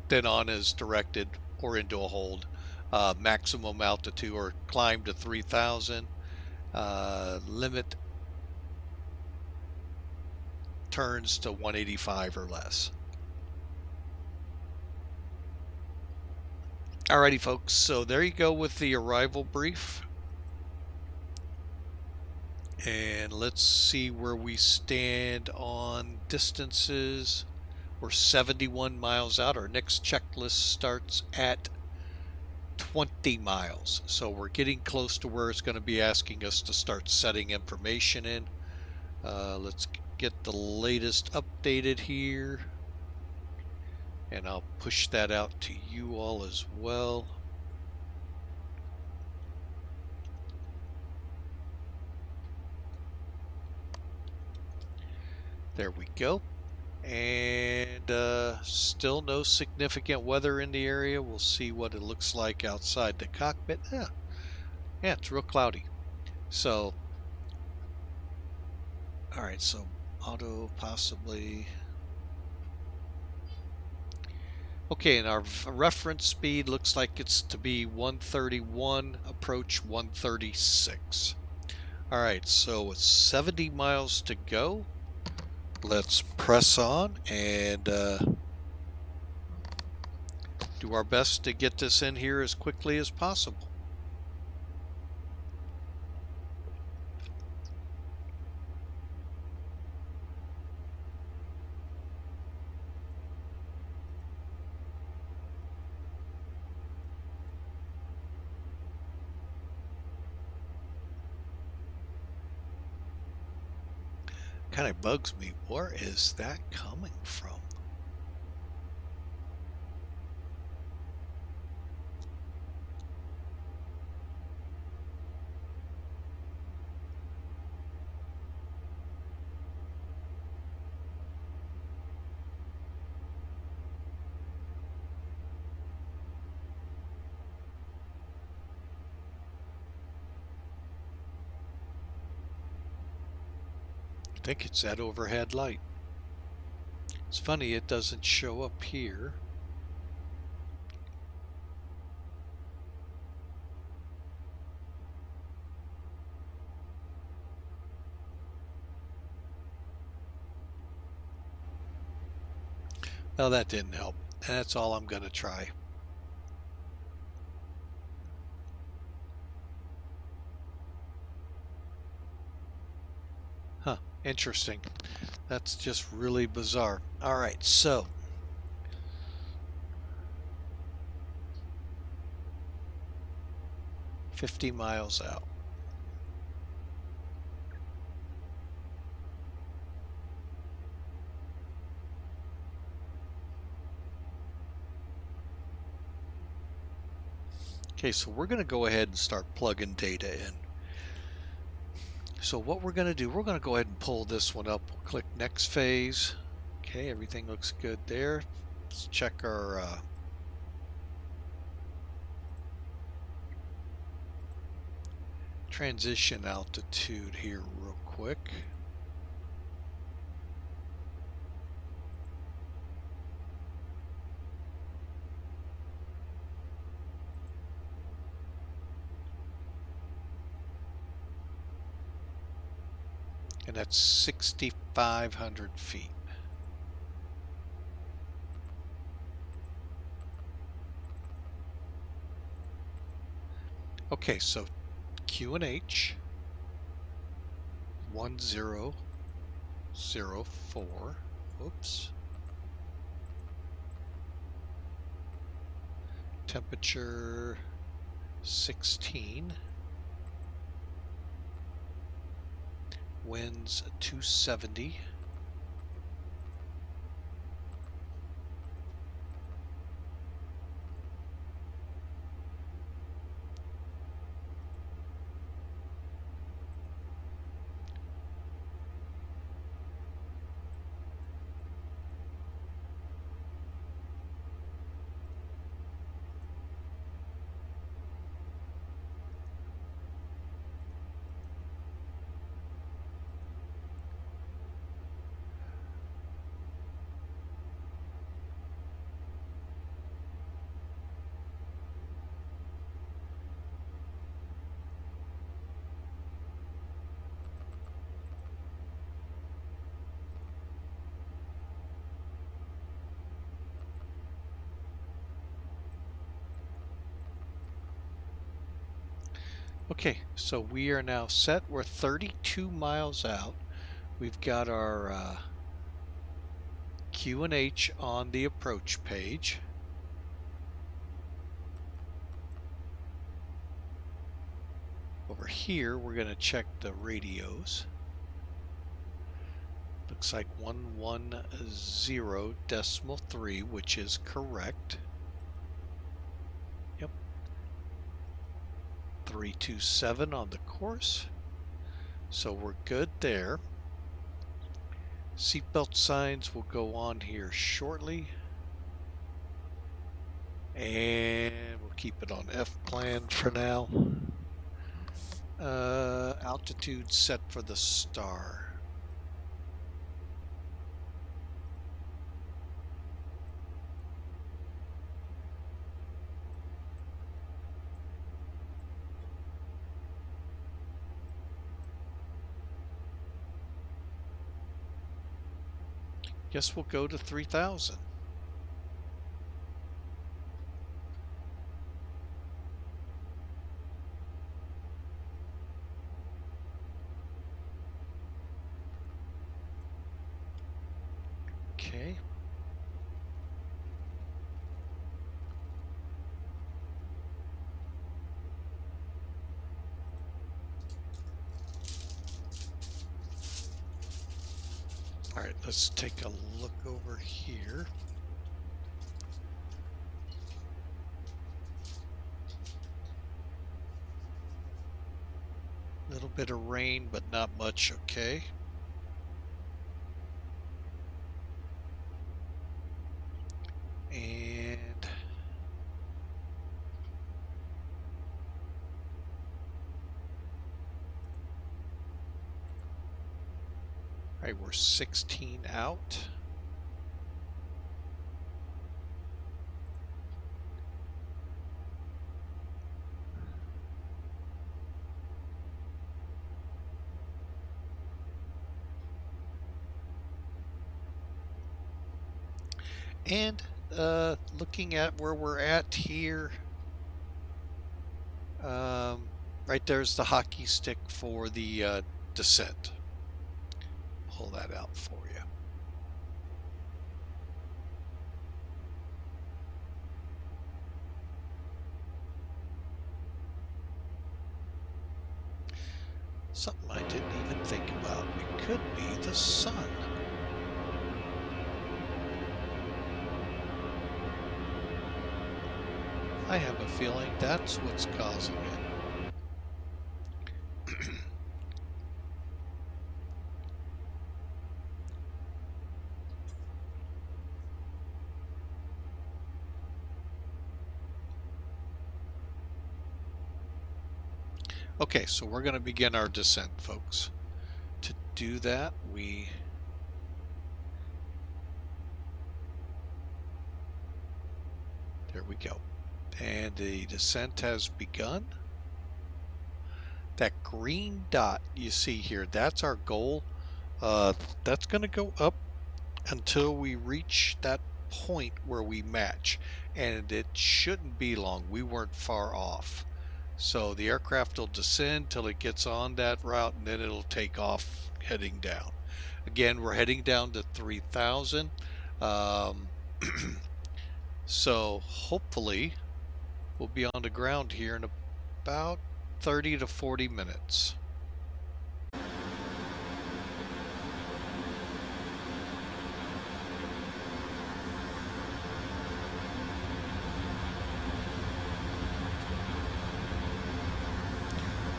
then on as directed or into a hold. Maximum altitude or climb to 3,000. Limit turns to 185 or less. Alrighty folks, so there you go with the arrival brief. And let's see where we stand on distances. We're 71 miles out. Our next checklist starts at 20 miles. So we're getting close to where it's going to be asking us to start setting information in. Let's get the latest updated here. And I'll push that out to you all as well. There we go. And still no significant weather in the area. We'll see what it looks like outside the cockpit. Yeah, it's real cloudy. So, all right, so auto possibly. Okay, and our reference speed looks like it's to be 131, approach 136. All right, so with 70 miles to go, let's press on and do our best to get this in here as quickly as possible. Kind of bugs me. Where is that coming from? I think it's that overhead light. It's funny it doesn't show up here. Well, that didn't help. That's all I'm going to try. Huh, interesting. That's just really bizarre. All right, so $50 miles out. Okay, so we're going to go ahead and start plugging data in. So what we're going to do, we're going to go ahead and pull this one up. We'll click next phase. Okay, everything looks good there. Let's check our transition altitude here real quick. And that's 6,500 feet. Okay, so QNH 1004. Oops. Temperature 16. Winds 270. Okay, so we are now set. We're 32 miles out. We've got our Q&H on the approach page. Over here, we're going to check the radios. Looks like 110.3, which is correct. Yep. 327 on the course. So we're good there. Seatbelt signs will go on here shortly. And we'll keep it on F plan for now. Altitude set for the star. Guess we'll go to 3,000. Okay. All right, let's take a look over here. A little bit of rain, but not much, okay. And all right, we're 16 out. And looking at where we're at here, right there's the hockey stick for the descent. Pull that out for you. Something I didn't even think about. It could be the sun. I have a feeling that's what's causing it. Okay, so we're going to begin our descent, folks. To do that, there we go. And the descent has begun. That green dot you see here, that's our goal. That's going to go up until we reach that point where we match. And it shouldn't be long. We weren't far off. So the aircraft will descend till it gets on that route, and then it'll take off heading down. Again, we're heading down to 3,000. So hopefully We'll be on the ground here in about 30 to 40 minutes.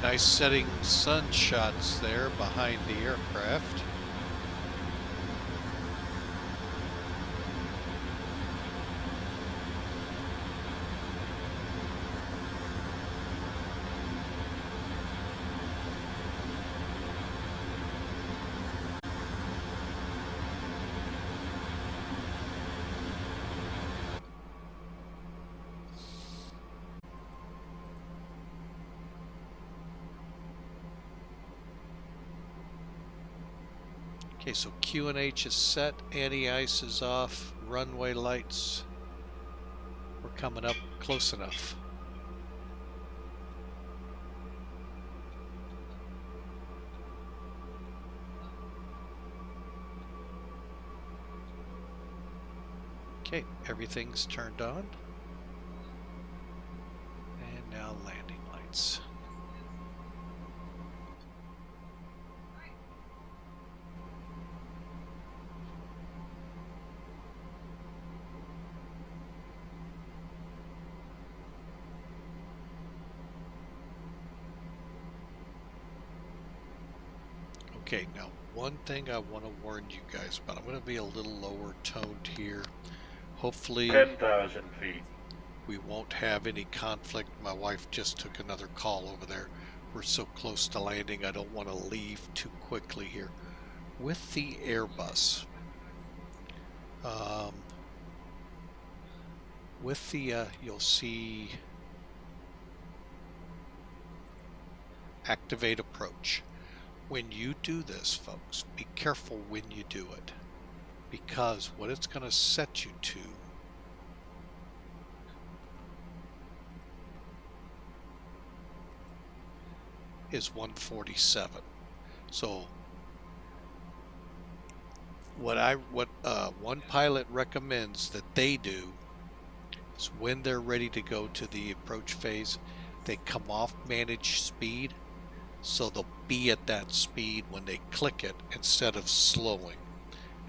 Nice setting sun shots there behind the aircraft. Okay, so QNH is set, anti-ice is off, runway lights. We're coming up close enough. Okay, everything's turned on. And now landing lights. Okay, now one thing I want to warn you guys about. I'm going to be a little lower toned here. Hopefully 10,000 feet. we won't have any conflict. My wife just took another call over there. We're so close to landing, I don't want to leave too quickly here. With the Airbus, you'll see activate approach. When you do this, folks, be careful when you do it, because what it's going to set you to is 147. So what one pilot recommends that they do is when they're ready to go to the approach phase, they come off manage speed, so they'll be at that speed when they click it instead of slowing,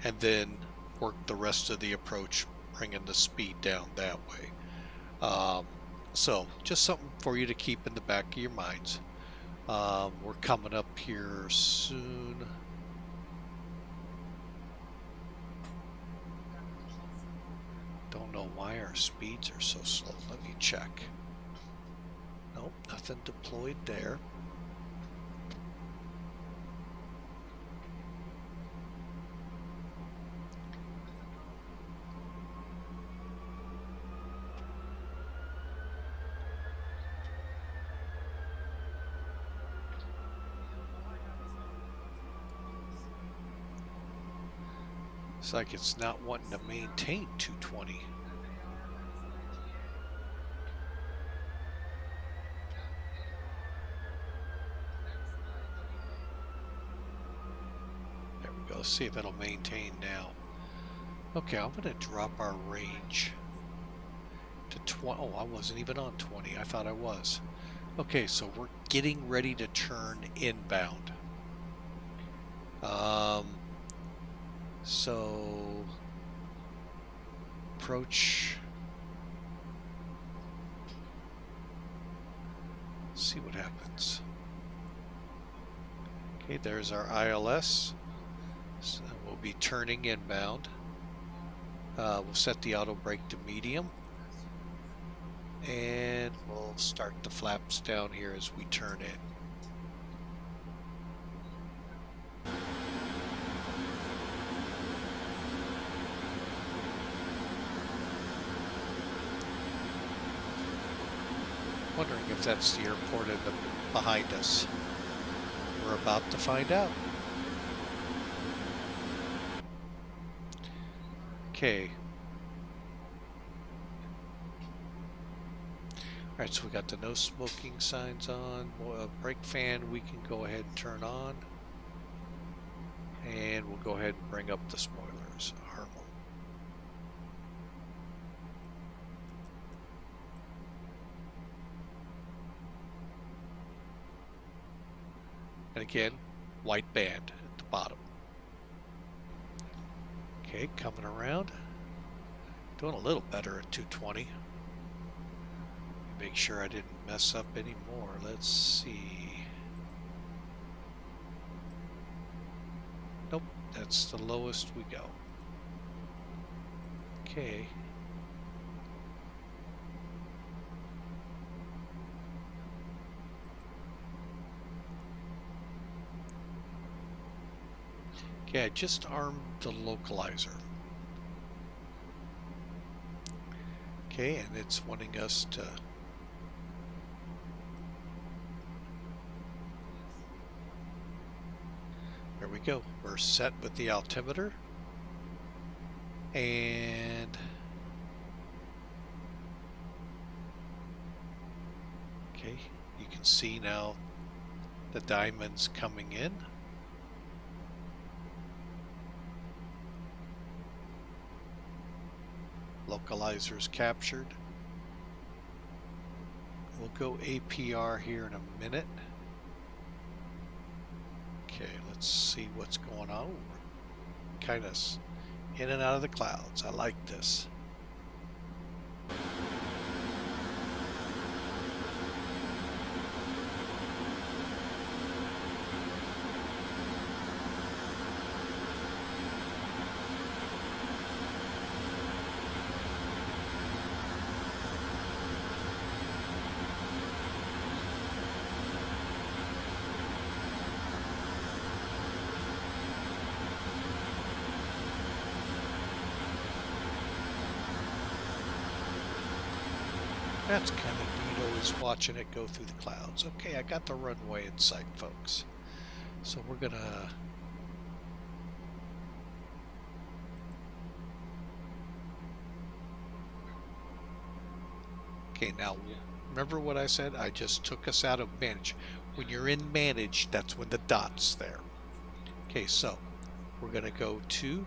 and then work the rest of the approach, bringing the speed down that way. So just something for you to keep in the back of your minds. We're coming up here soon. Don't know why our speeds are so slow. Let me check. Nope, nothing deployed there. It's like it's not wanting to maintain 220. There we go. Let's see if it'll maintain now. Okay, I'm going to drop our range to 20. Oh, I wasn't even on 20. I thought I was. Okay, so we're getting ready to turn inbound. So approach. Let's see what happens. Okay, there's our ILS. So we'll be turning inbound. We'll set the auto brake to medium, and we'll start the flaps down here as we turn in. Wondering if that's the airport behind us. We're about to find out. Okay. Alright, so we got the no smoking signs on. Brake fan we can go ahead and turn on. And we'll go ahead and bring up the spoilers. And again, white band at the bottom. Okay, coming around. Doing a little better at 220. Make sure I didn't mess up any more. Let's see. Nope, that's the lowest we go. Okay. Okay, I just armed the localizer. Okay, and it's wanting us to there we go. We're set with the altimeter. And okay, you can see now the diamonds coming in. Localizers captured. We'll go APR here in a minute. Okay, let's see what's going on. We're kind of in and out of the clouds. I like this. That's kind of neat, always watching it go through the clouds. Okay, I got the runway in sight, folks. So we're gonna okay, now remember what I said? I just took us out of manage. When you're in manage, that's when the dot's there. Okay, so we're gonna go to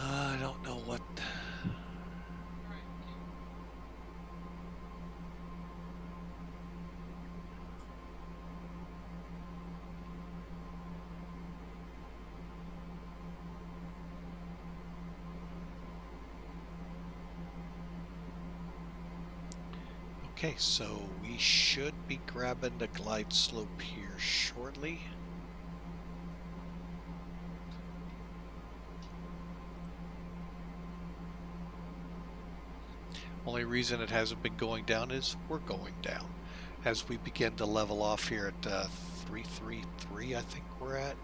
I don't know what. Okay, so we should be grabbing the glide slope here shortly. Only reason it hasn't been going down is we're going down. As we begin to level off here at 333, I think we're at.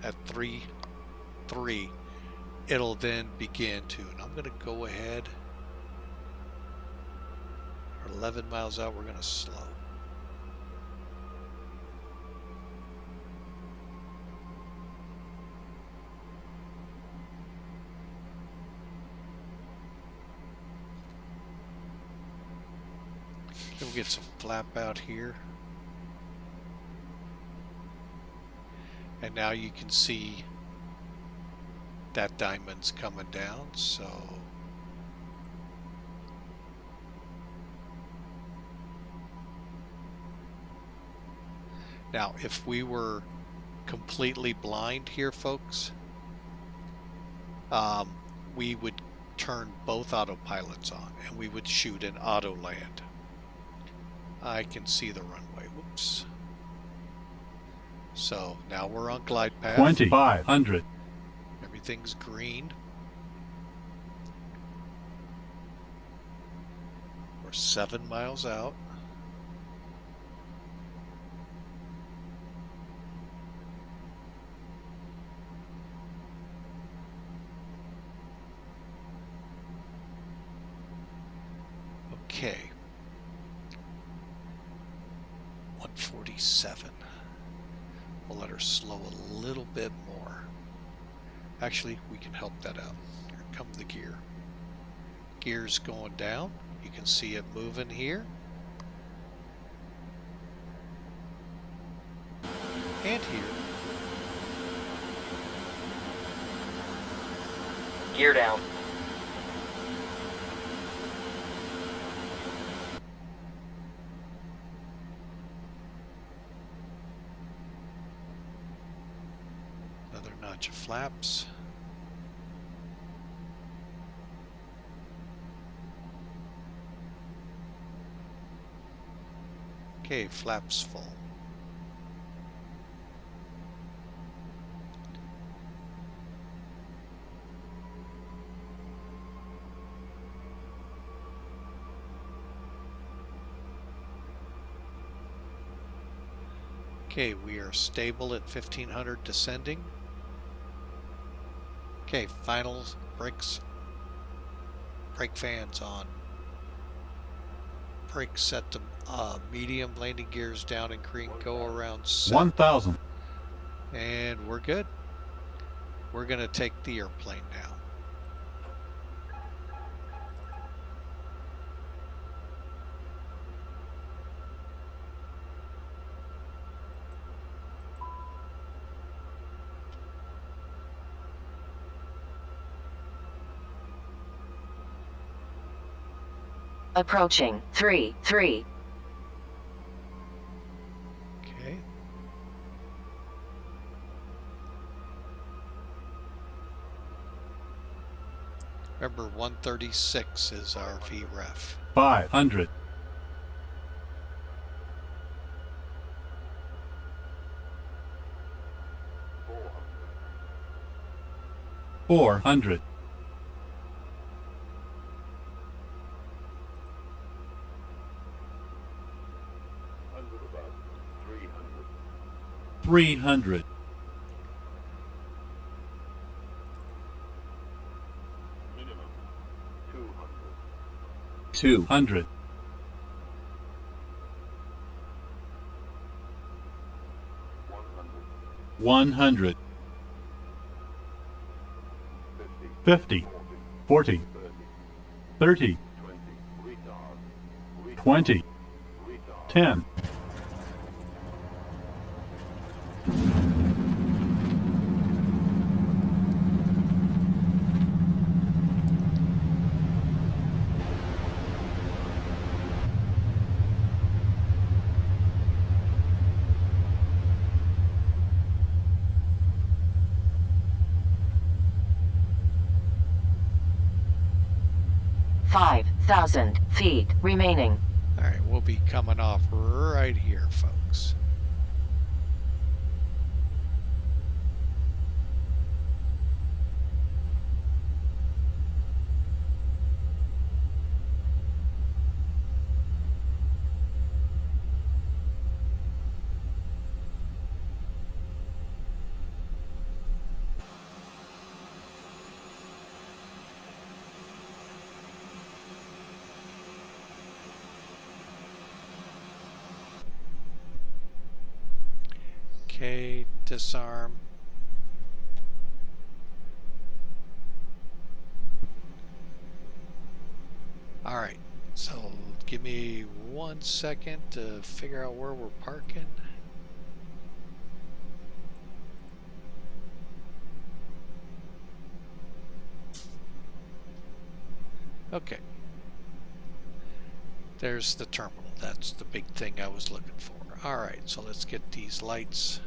At 3.3, it'll then begin to, and I'm going to go ahead. We're 11 miles out, we're going to slow. We'll get some flap out here. And now you can see that diamond's coming down, so now if we were completely blind here, folks, we would turn both autopilots on and we would shoot an auto land. I can see the runway. Whoops. So now we're on glide path. 2500. Everything's green. We're 7 miles out. Okay. 147. We'll let her slow a little bit more. Actually, we can help that out. Here comes the gear. Gear's going down. You can see it moving here. And here. Gear down. Another notch of flaps. Okay, flaps full. Okay, we are stable at 1500 descending. Okay, final brakes. Brake fans on. Brakes set to medium, landing gears down and green, go around 1,000. And we're good. We're going to take the airplane now. Approaching 3-3. Okay. Remember, 136 is our VREF. 500. 400. 300. 200. 100. 50. 40. 30. 20. 10. Five 5,000 feet remaining. All right, we'll be coming off right here, folks. Okay, disarm. All right, so give me 1 second to figure out where we're parking. Okay. There's the terminal. That's the big thing I was looking for. All right, so let's get these lights.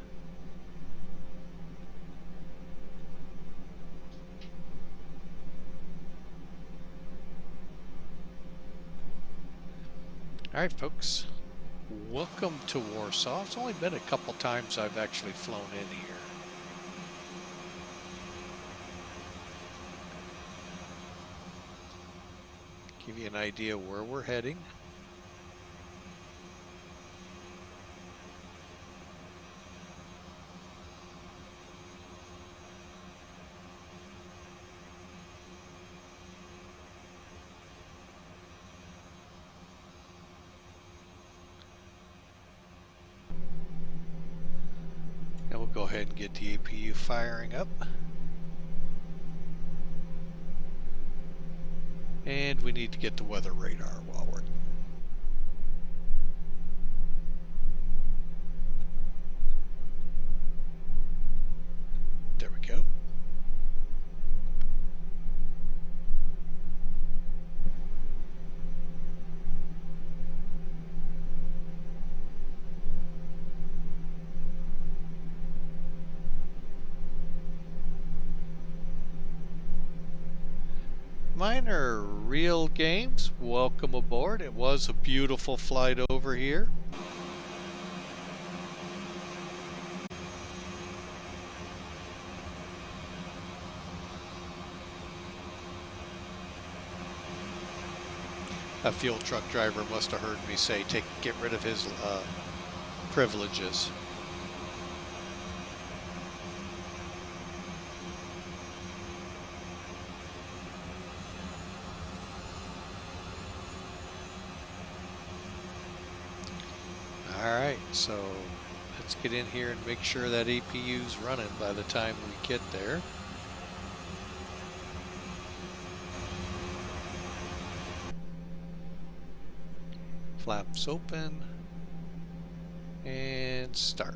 All right, folks. Welcome to Warsaw. It's only been a couple times I've actually flown in here. Give you an idea where we're heading. And we'll go ahead and get the APU firing up. And we need to get the weather radar while we're... There we go. Mine are real games. Welcome aboard. It was a beautiful flight over here. A fuel truck driver must have heard me say, get rid of his privileges. Alright, so let's get in here and make sure that EPU's running by the time we get there. Flaps open and start.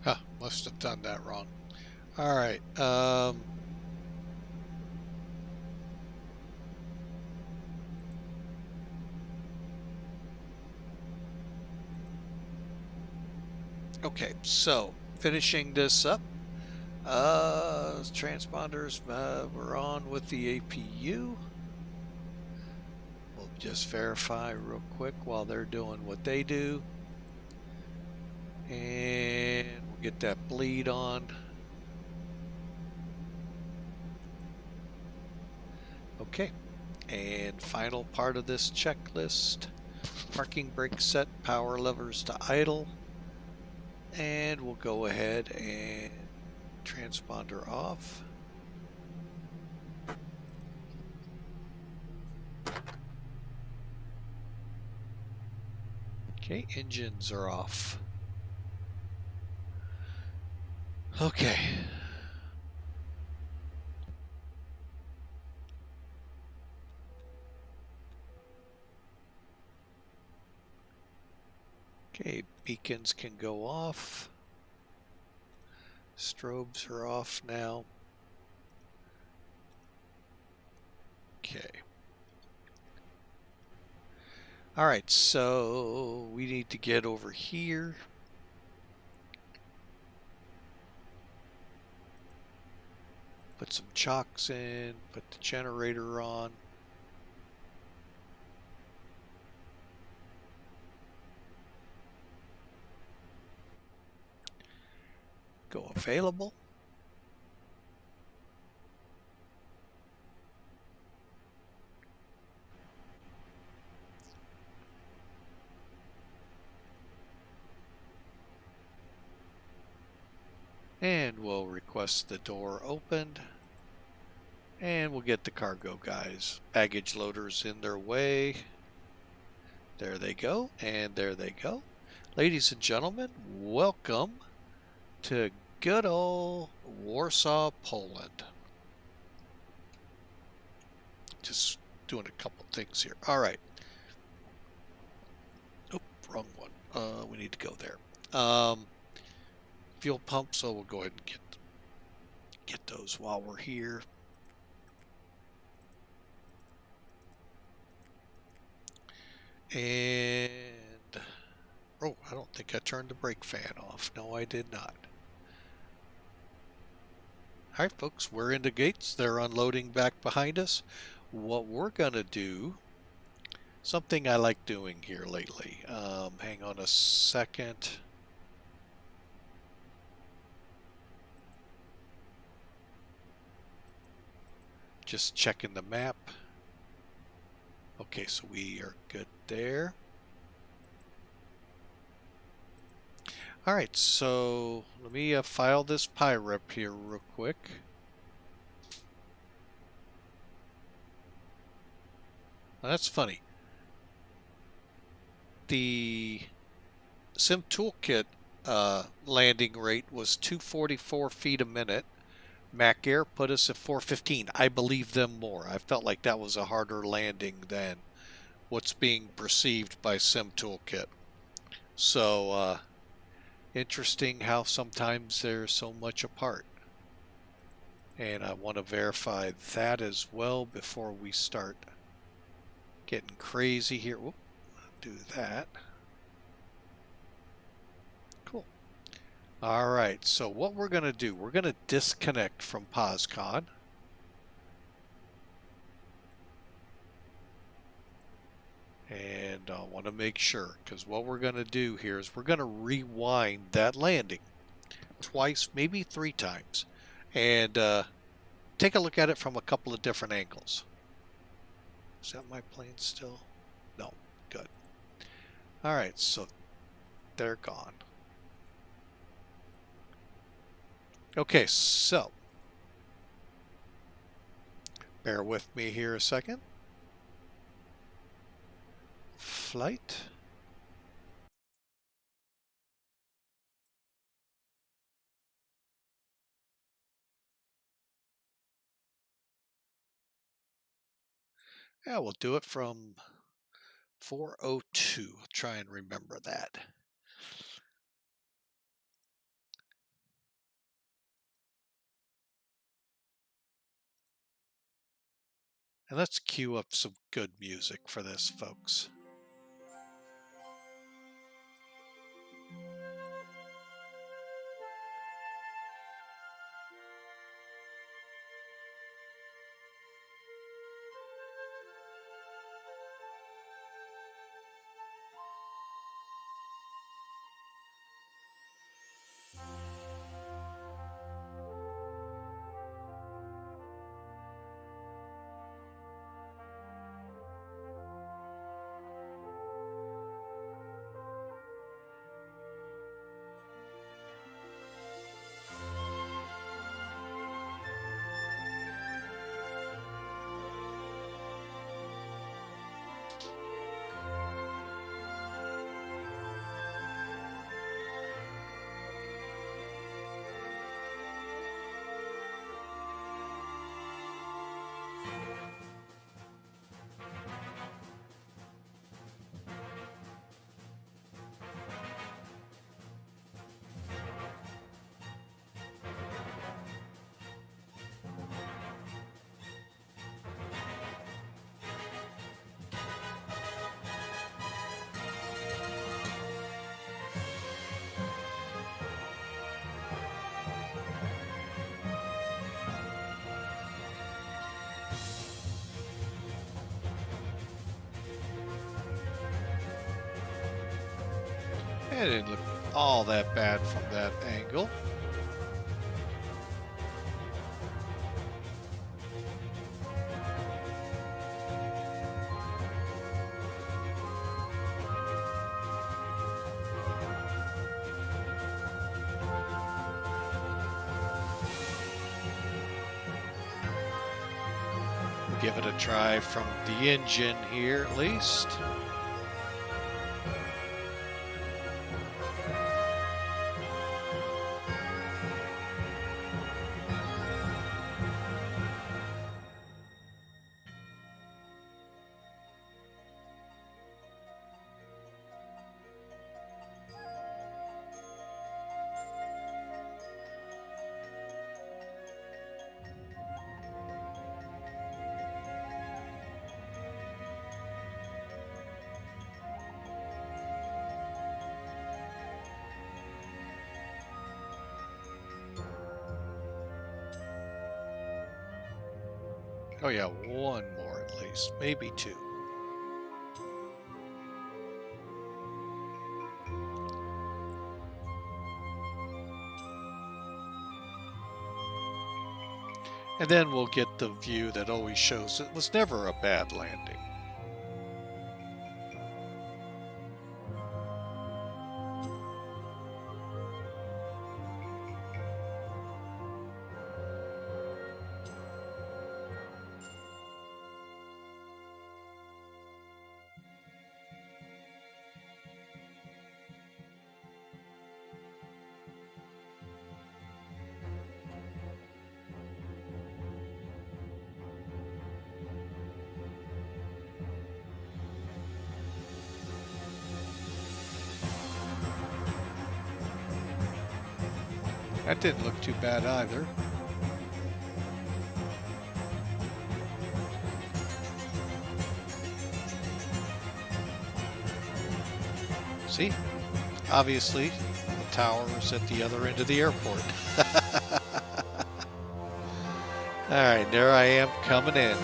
Huh, must have done that wrong. All right. Okay, so finishing this up. Transponders, we're on with the APU. We'll just verify real quick while they're doing what they do. And we'll get that bleed on. Okay, and final part of this checklist. Parking brake set, power levers to idle. And we'll go ahead and transponder off. Okay, engines are off. Okay. Okay, beacons can go off. Strobes are off now. Okay. All right, so we need to get over here. Put some chocks in, put the generator on. Go available. And we'll request the door opened. And we'll get the cargo guys. Baggage loaders in their way. There they go, and there they go. Ladies and gentlemen, welcome to good old Warsaw, Poland. Just doing a couple things here. All right. Oh, wrong one. We need to go there. Fuel pump, so we'll go ahead and get those while we're here. And oh, I don't think I turned the brake fan off. No, I did not. All right, folks, we're into gates. They're unloading back behind us. what we're going to do, something I like doing here lately. Hang on a second. Just checking the map. Okay, so we are good there. All right, so let me file this PIREP here real quick. Now, that's funny. The Sim Toolkit landing rate was 244 feet a minute. MACAIR put us at 415. I believe them more. I felt like that was a harder landing than what's being perceived by Sim Toolkit. So, interesting how sometimes they're so much apart. And I want to verify that as well before we start getting crazy here. Whoop, do that. Cool. All right, so what we're going to do, we're going to disconnect from POSCON. And I want to make sure, because what we're going to do here is we're going to rewind that landing twice, maybe 3 times, and take a look at it from a couple of different angles. Is that my plane still? No. Good. All right, so they're gone. Okay, so bear with me here a second. Flight. Yeah, we'll do it from 402. I'll try and remember that. And let's cue up some good music for this, folks. It didn't look all that bad from that angle. Give it a try from the engine here at least. Oh yeah, one more at least, maybe two. And then we'll get the view that always shows it was never a bad landing. That didn't look too bad either. See, obviously the tower is at the other end of the airport. All right, there I am coming in.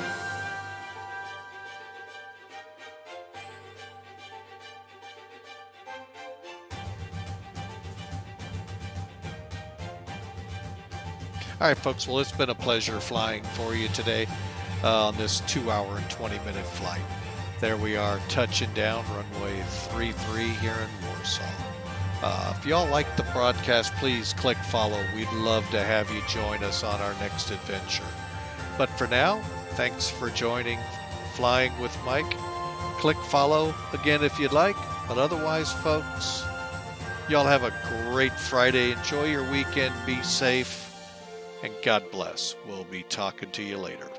All right, folks, well, it's been a pleasure flying for you today on this 2 hour and 20-minute flight. There we are, touching down runway 33 here in Warsaw. If y'all like the broadcast, please click follow. We'd love to have you join us on our next adventure. But for now, thanks for joining Flying with Mike. Click follow again if you'd like. But otherwise, folks, y'all have a great Friday. Enjoy your weekend. Be safe. And God bless. We'll be talking to you later.